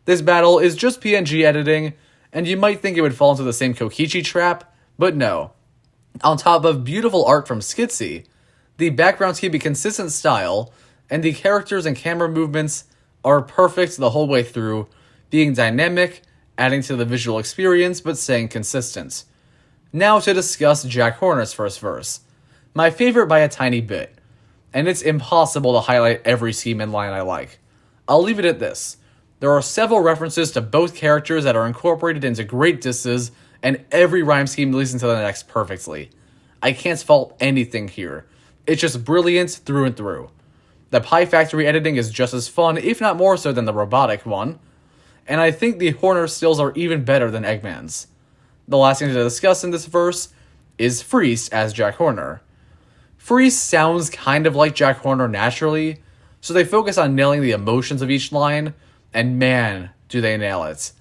This battle is just PNG editing, and you might think it would fall into the same kokichi trap, but no. On top of beautiful art from Skitsy, the backgrounds keep a consistent style, and the characters and camera movements are perfect the whole way through, being dynamic, adding to the visual experience, but staying consistent. Now to discuss Jack Horner's first verse. My favorite by a tiny bit, and it's impossible to highlight every scheme and line I like. I'll leave it at this. There are several references to both characters that are incorporated into great disses, and every rhyme scheme leads into the next perfectly. I can't fault anything here. It's just brilliant through and through. The Pie Factory editing is just as fun, if not more so than the robotic one, and I think the Horner stills are even better than Eggman's. The last thing to discuss in this verse is Freeze as Jack Horner. Freeze sounds kind of like Jack Horner naturally, so they focus on nailing the emotions of each line, and man, do they nail it.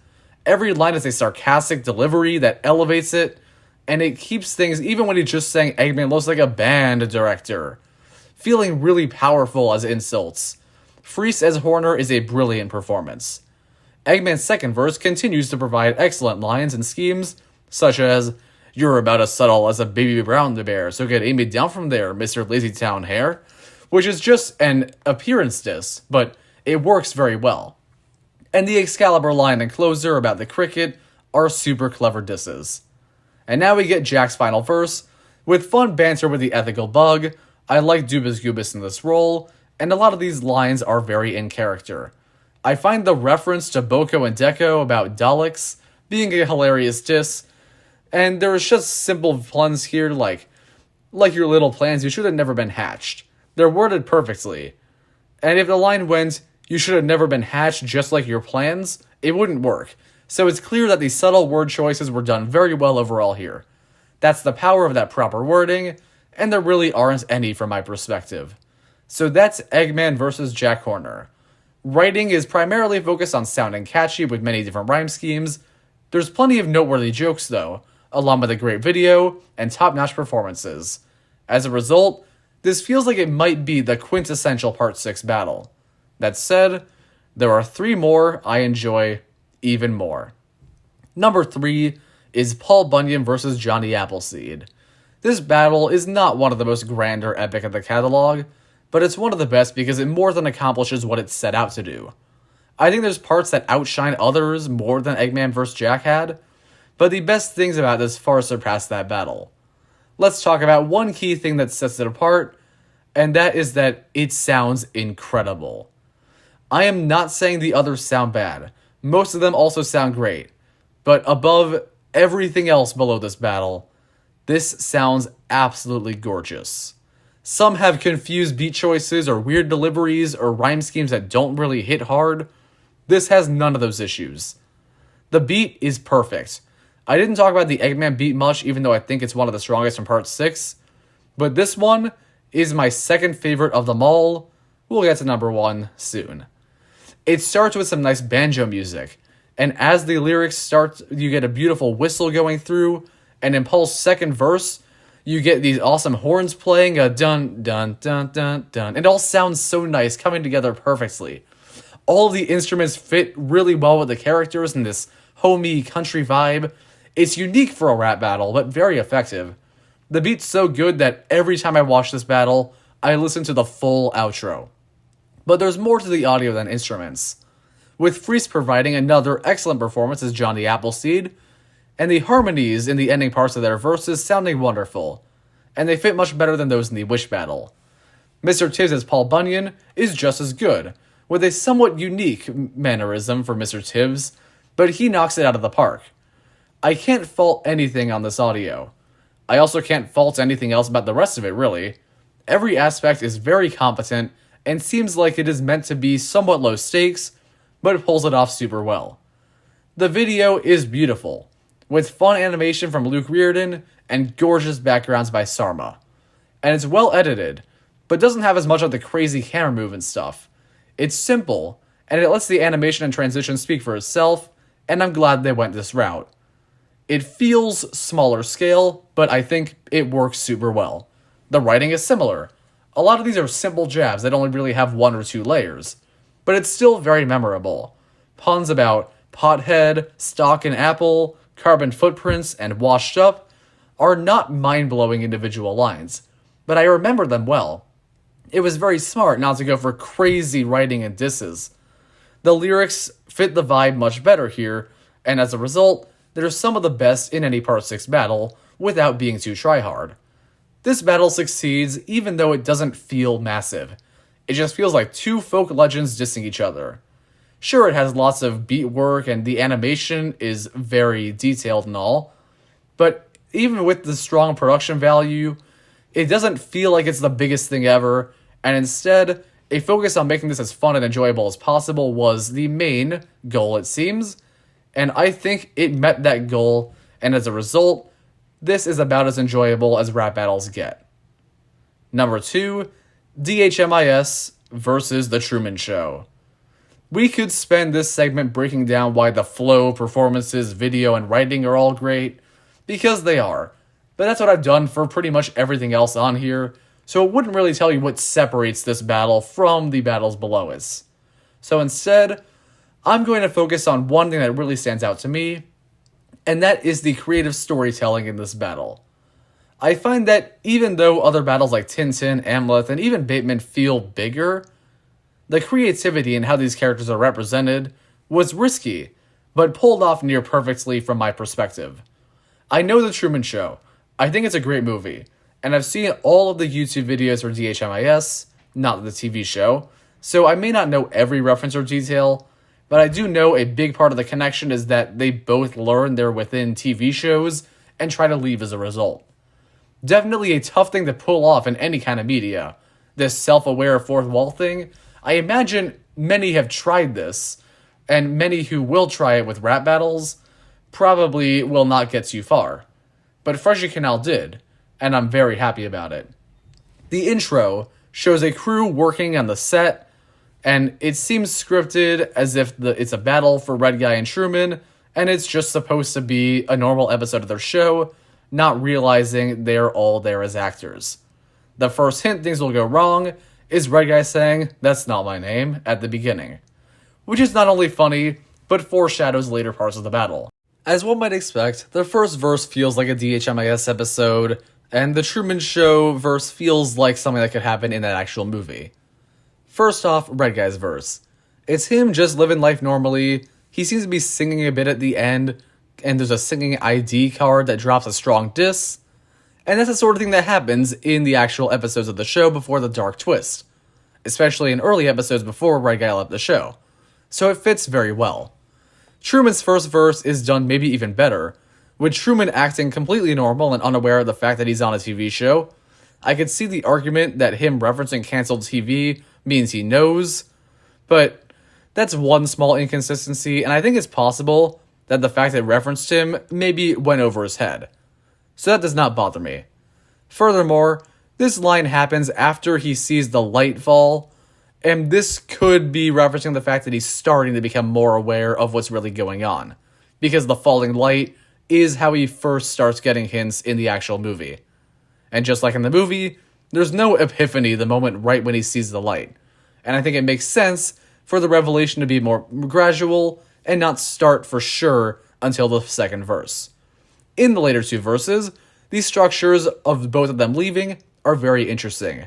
Every line is a sarcastic delivery that elevates it, and it keeps things, even when he's just saying Eggman looks like a band director, feeling really powerful as insults. Freeze as Horner is a brilliant performance. Eggman's second verse continues to provide excellent lines and schemes, such as, you're about as subtle as a baby brown bear, so get Amy down from there, Mr. Lazy Town Hare, which is just an appearance diss, but it works very well. And the Excalibur line and closer about the cricket are super clever disses. And now we get Jack's final verse, with fun banter with the ethical bug. I like Dubas Goobus in this role, and a lot of these lines are very in character. I find the reference to Boko and Deco about Daleks being a hilarious diss, and there's just simple puns here like your little plans, you should have never been hatched. They're worded perfectly. And if the line went, you should have never been hatched just like your plans, it wouldn't work. So it's clear that the subtle word choices were done very well overall here. That's the power of that proper wording, and there really aren't any from my perspective. So that's Eggman versus Jack Horner. Writing is primarily focused on sounding catchy with many different rhyme schemes. There's plenty of noteworthy jokes though, along with a great video and top-notch performances. As a result, this feels like it might be the quintessential Part 6 battle. That said, there are 3 more I enjoy even more. Number 3 is Paul Bunyan versus Johnny Appleseed. This battle is not one of the most grand or epic of the catalog, but it's one of the best because it more than accomplishes what it set out to do. I think there's parts that outshine others more than Eggman vs. Jack had, but the best things about this far surpass that battle. Let's talk about one key thing that sets it apart, and that is that it sounds incredible. I am not saying the others sound bad. Most of them also sound great. But above everything else below this battle, this sounds absolutely gorgeous. Some have confused beat choices or weird deliveries or rhyme schemes that don't really hit hard. This has none of those issues. The beat is perfect. I didn't talk about the Eggman beat much, even though I think it's one of the strongest from Part 6. But this one is my second favorite of them all. We'll get to number 1 soon. It starts with some nice banjo music, and as the lyrics start, you get a beautiful whistle going through, and in Paul's second verse, you get these awesome horns playing, a dun, dun, dun, dun, dun. It all sounds so nice, coming together perfectly. All the instruments fit really well with the characters in this homey country vibe. It's unique for a rap battle, but very effective. The beat's so good that every time I watch this battle, I listen to the full outro. But there's more to the audio than instruments, with Freeze providing another excellent performance as Johnny Appleseed, and the harmonies in the ending parts of their verses sounding wonderful, and they fit much better than those in the Wish battle. Mr. Tibbs as Paul Bunyan is just as good, with a somewhat unique mannerism for Mr. Tibbs, but he knocks it out of the park. I can't fault anything on this audio. I also can't fault anything else about the rest of it, really. Every aspect is very competent and seems like it is meant to be somewhat low stakes, but it pulls it off super well. The video is beautiful, with fun animation from Luke Riordan and gorgeous backgrounds by Sarma. And it's well edited, but doesn't have as much of the crazy camera movement stuff. It's simple, and it lets the animation and transition speak for itself, and I'm glad they went this route. It feels smaller scale, but I think it works super well. The writing is similar. A lot of these are simple jabs that only really have 1 or 2 layers, but it's still very memorable. Puns about pothead, stock and apple, carbon footprints, and washed up are not mind-blowing individual lines, but I remember them well. It was very smart not to go for crazy writing and disses. The lyrics fit the vibe much better here, and as a result, they're some of the best in any Part 6 battle, without being too try-hard. This battle succeeds even though it doesn't feel massive. It just feels like 2 folk legends dissing each other. Sure, it has lots of beat work and the animation is very detailed and all, but even with the strong production value, it doesn't feel like it's the biggest thing ever, and instead, a focus on making this as fun and enjoyable as possible was the main goal, it seems, and I think it met that goal, and as a result, this is about as enjoyable as rap battles get. Number 2, DHMIS versus The Truman Show. We could spend this segment breaking down why the flow, performances, video, and writing are all great, because they are, but that's what I've done for pretty much everything else on here, so it wouldn't really tell you what separates this battle from the battles below it. So instead, I'm going to focus on one thing that really stands out to me, and that is the creative storytelling in this battle. I find that even though other battles like Tintin, Amleth, and even Bateman feel bigger, the creativity in how these characters are represented was risky, but pulled off near perfectly from my perspective. I know The Truman Show. I think it's a great movie, and I've seen all of the YouTube videos for DHMIS, not the TV show, so I may not know every reference or detail, but I do know a big part of the connection is that they both learn they're within TV shows and try to leave as a result. Definitely a tough thing to pull off in any kind of media. This self-aware fourth wall thing, I imagine many have tried this, and many who will try it with rap battles probably will not get too far. But Freshy Kanal did, and I'm very happy about it. The intro shows a crew working on the set, and it seems scripted as if it's a battle for Red Guy and Truman, and it's just supposed to be a normal episode of their show, not realizing they're all there as actors. The first hint things will go wrong is Red Guy saying, "That's not my name," at the beginning, which is not only funny, but foreshadows later parts of the battle. As one might expect, the first verse feels like a DHMIS episode, and the Truman Show verse feels like something that could happen in that actual movie. First off, Red Guy's verse. It's him just living life normally. He seems to be singing a bit at the end, and there's a singing ID card that drops a strong diss. And that's the sort of thing that happens in the actual episodes of the show before the dark twist, especially in early episodes before Red Guy left the show. So it fits very well. Truman's first verse is done maybe even better, with Truman acting completely normal and unaware of the fact that he's on a TV show. I could see the argument that him referencing canceled TV means he knows, but that's one small inconsistency, and I think it's possible that the fact that it referenced him maybe went over his head. So that does not bother me. Furthermore, this line happens after he sees the light fall, and this could be referencing the fact that he's starting to become more aware of what's really going on, because the falling light is how he first starts getting hints in the actual movie. And just like in the movie, there's no epiphany the moment right when he sees the light, and I think it makes sense for the revelation to be more gradual and not start for sure until the second verse. In the later two verses, the structures of both of them leaving are very interesting.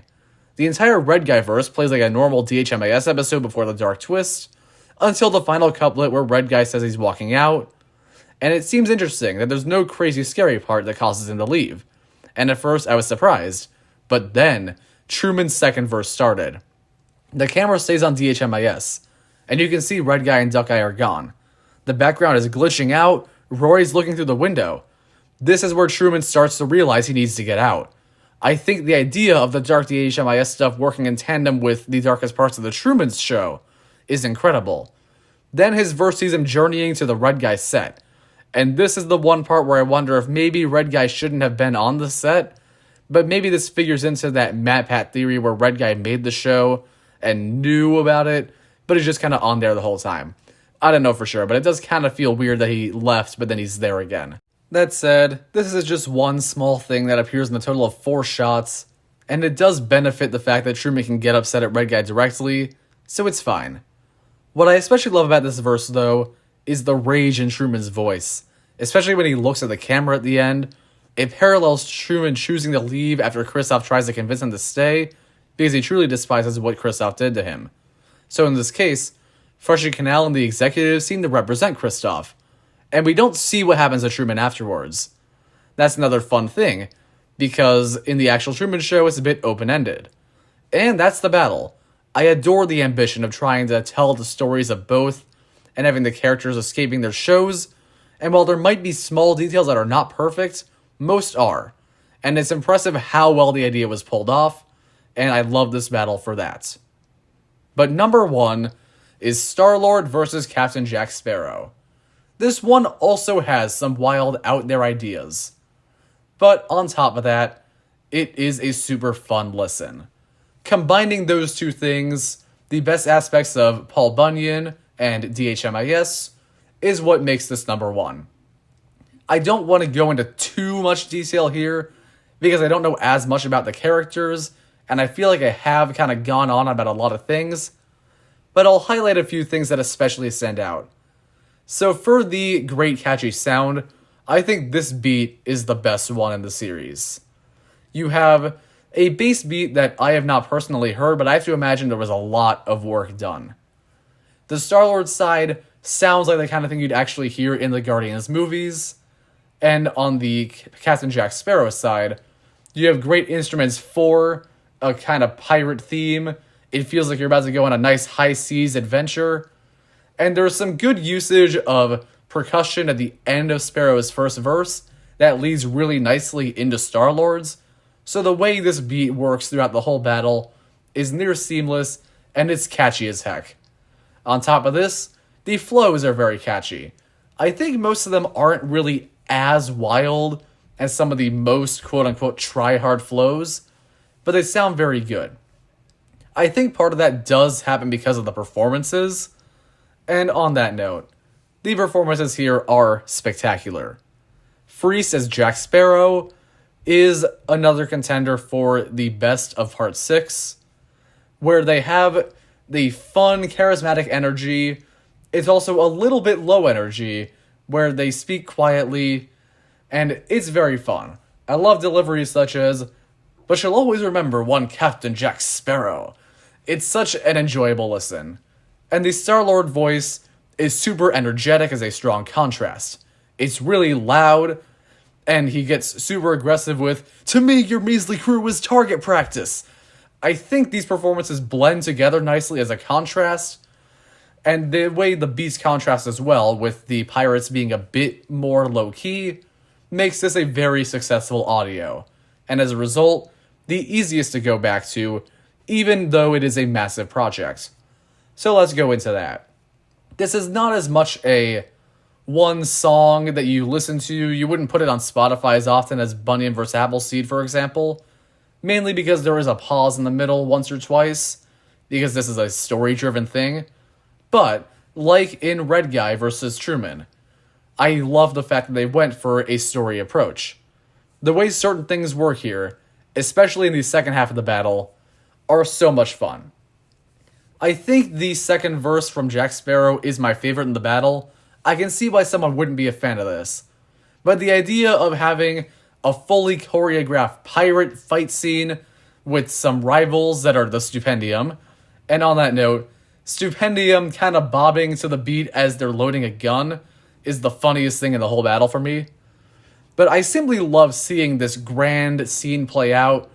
The entire Red Guy verse plays like a normal DHMIS episode before the dark twist, until the final couplet where Red Guy says he's walking out, and it seems interesting that there's no crazy scary part that causes him to leave. And at first I was surprised, but then Truman's second verse started. The camera stays on DHMIS, and you can see Red Guy and Duck Eye are gone. The background is glitching out, Rory's looking through the window. This is where Truman starts to realize he needs to get out. I think the idea of the Dark DHMIS stuff working in tandem with the darkest parts of the Truman's show is incredible. Then his verse sees him journeying to the Red Guy set. And this is the one part where I wonder if maybe Red Guy shouldn't have been on the set, but maybe this figures into that Matt Pat theory where Red Guy made the show and knew about it, but he's just kind of on there the whole time. I don't know for sure, but it does kind of feel weird that he left, but then he's there again. That said, this is just one small thing that appears in a total of 4 shots, and it does benefit the fact that Truman can get upset at Red Guy directly, so it's fine. What I especially love about this verse, though, is the rage in Truman's voice, especially when he looks at the camera at the end. It parallels Truman choosing to leave after Kristoff tries to convince him to stay, because he truly despises what Kristoff did to him. So in this case, Freshy Kanal and the executives seem to represent Kristoff, and we don't see what happens to Truman afterwards. That's another fun thing, because in the actual Truman Show, it's a bit open-ended. And that's the battle. I adore the ambition of trying to tell the stories of both, and having the characters escaping their shows, and while there might be small details that are not perfect, most are. And it's impressive how well the idea was pulled off, and I love this battle for that. But number 1 is Star-Lord versus Captain Jack Sparrow. This one also has some wild out there ideas. But on top of that, it is a super fun listen. Combining those two things, the best aspects of Paul Bunyan and DHMIS, is what makes this number 1. I don't want to go into too much detail here, because I don't know as much about the characters, and I feel like I have kind of gone on about a lot of things, but I'll highlight a few things that especially stand out. So for the great catchy sound, I think this beat is the best one in the series. You have a bass beat that I have not personally heard, but I have to imagine there was a lot of work done. The Star-Lord side sounds like the kind of thing you'd actually hear in the Guardians movies, and on the Captain Jack Sparrow side, you have great instruments for a kind of pirate theme. It feels like you're about to go on a nice high seas adventure. And there's some good usage of percussion at the end of Sparrow's first verse that leads really nicely into Star-Lord's. So the way this beat works throughout the whole battle is near seamless, and it's catchy as heck. On top of this, the flows are very catchy. I think most of them aren't really as wild as some of the most quote-unquote try-hard flows, but they sound very good. I think part of that does happen because of the performances, and on that note, the performances here are spectacular. Freese as Jack Sparrow is another contender for the best of Part 6, where they have the fun, charismatic energy. It's also a little bit low energy, where they speak quietly, and it's very fun. I love deliveries such as, "But you'll always remember one Captain Jack Sparrow." It's such an enjoyable listen. And the Star-Lord voice is super energetic as a strong contrast. It's really loud, and he gets super aggressive with, "To me, your measly crew was target practice." I think these performances blend together nicely as a contrast, and the way the beats contrast as well, with the pirates being a bit more low-key, makes this a very successful audio, and as a result, the easiest to go back to, even though it is a massive project. So let's go into that. This is not as much a one song that you listen to. You wouldn't put it on Spotify as often as Bunyan vs. Appleseed, for example, mainly because there is a pause in the middle once or twice, because this is a story-driven thing. But, like in Red Guy vs. Truman, I love the fact that they went for a story approach. The way certain things work here, especially in the second half of the battle, are so much fun. I think the second verse from Jack Sparrow is my favorite in the battle. I can see why someone wouldn't be a fan of this. But the idea of having a fully choreographed pirate fight scene with some rivals that are the Stupendium, and on that note, Stupendium kind of bobbing to the beat as they're loading a gun, is the funniest thing in the whole battle for me. But I simply love seeing this grand scene play out,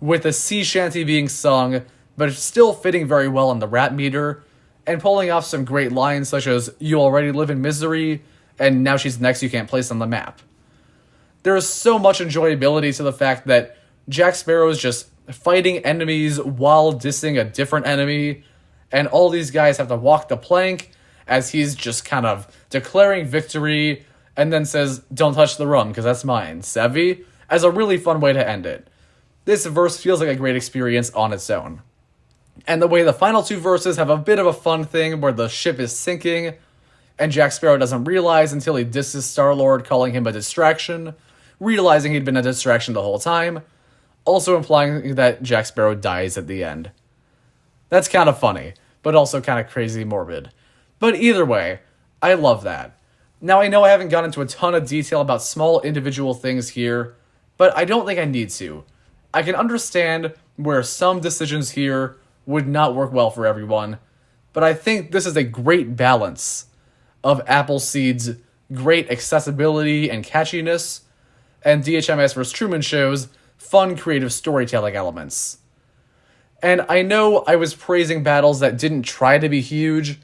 with a sea shanty being sung, but it's still fitting very well in the rap meter, and pulling off some great lines such as, "You already live in misery," and "Now she's next you can't place on the map." There is so much enjoyability to the fact that Jack Sparrow is just fighting enemies while dissing a different enemy, and all these guys have to walk the plank as he's just kind of declaring victory, and then says, "Don't touch the rum, because that's mine, savvy?" as a really fun way to end it. This verse feels like a great experience on its own. And the way the final two verses have a bit of a fun thing where the ship is sinking, and Jack Sparrow doesn't realize until he disses Star-Lord, calling him a distraction, realizing he'd been a distraction the whole time, also implying that Jack Sparrow dies at the end. That's kind of funny, but also kind of crazy morbid. But either way, I love that. Now, I know I haven't gone into a ton of detail about small individual things here, but I don't think I need to. I can understand where some decisions here would not work well for everyone, but I think this is a great balance of Appleseed's great accessibility and catchiness, and DHMS vs. Truman show's fun creative storytelling elements. And I know I was praising battles that didn't try to be huge,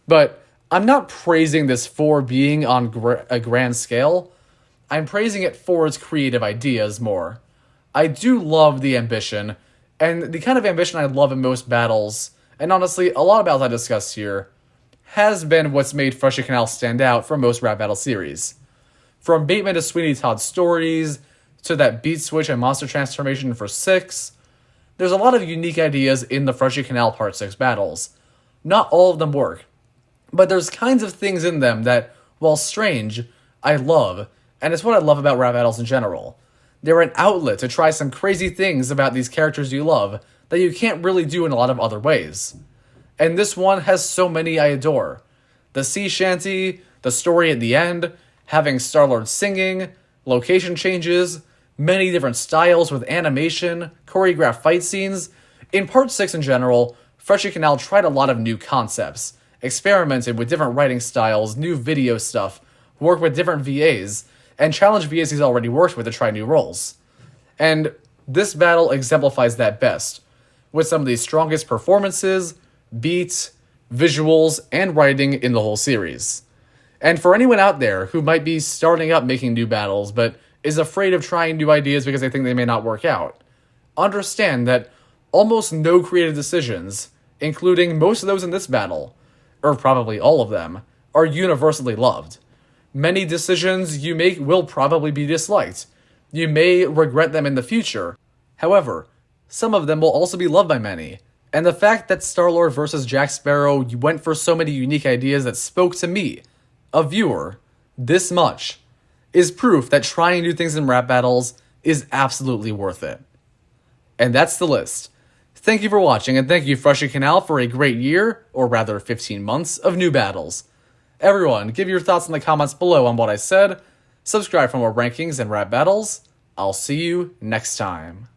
but I'm not praising this for being on a grand scale. I'm praising it for its creative ideas more. I do love the ambition, and the kind of ambition I love in most battles, and honestly, a lot of battles I discussed here, has been what's made Freshy Kanal stand out from most rap battle series. From Bateman to Sweeney Todd stories, to that beat switch and monster transformation for 6, there's a lot of unique ideas in the Freshy Kanal Part 6 battles. Not all of them work, but there's kinds of things in them that, while strange, I love, and it's what I love about rap battles in general. They're an outlet to try some crazy things about these characters you love that you can't really do in a lot of other ways. And this one has so many I adore. The sea shanty, the story at the end, having Star-Lord singing, location changes, many different styles with animation, choreographed fight scenes. In Part 6 in general, Freshy Kanal tried a lot of new concepts, experimented with different writing styles, new video stuff, worked with different VAs, and challenged VAs he's already worked with to try new roles. And this battle exemplifies that best, with some of the strongest performances, beats, visuals, and writing in the whole series. And for anyone out there who might be starting up making new battles, but is afraid of trying new ideas because they think they may not work out, understand that almost no creative decisions, including most of those in this battle, or probably all of them, are universally loved. Many decisions you make will probably be disliked. You may regret them in the future. However, some of them will also be loved by many. And the fact that Star-Lord versus Jack Sparrow went for so many unique ideas that spoke to me, a viewer, this much, is proof that trying new things in rap battles is absolutely worth it. And that's the list. Thank you for watching, and thank you Freshy Kanal for a great year, or rather 15 months, of new battles. Everyone, give your thoughts in the comments below on what I said, subscribe for more rankings and rap battles. I'll see you next time.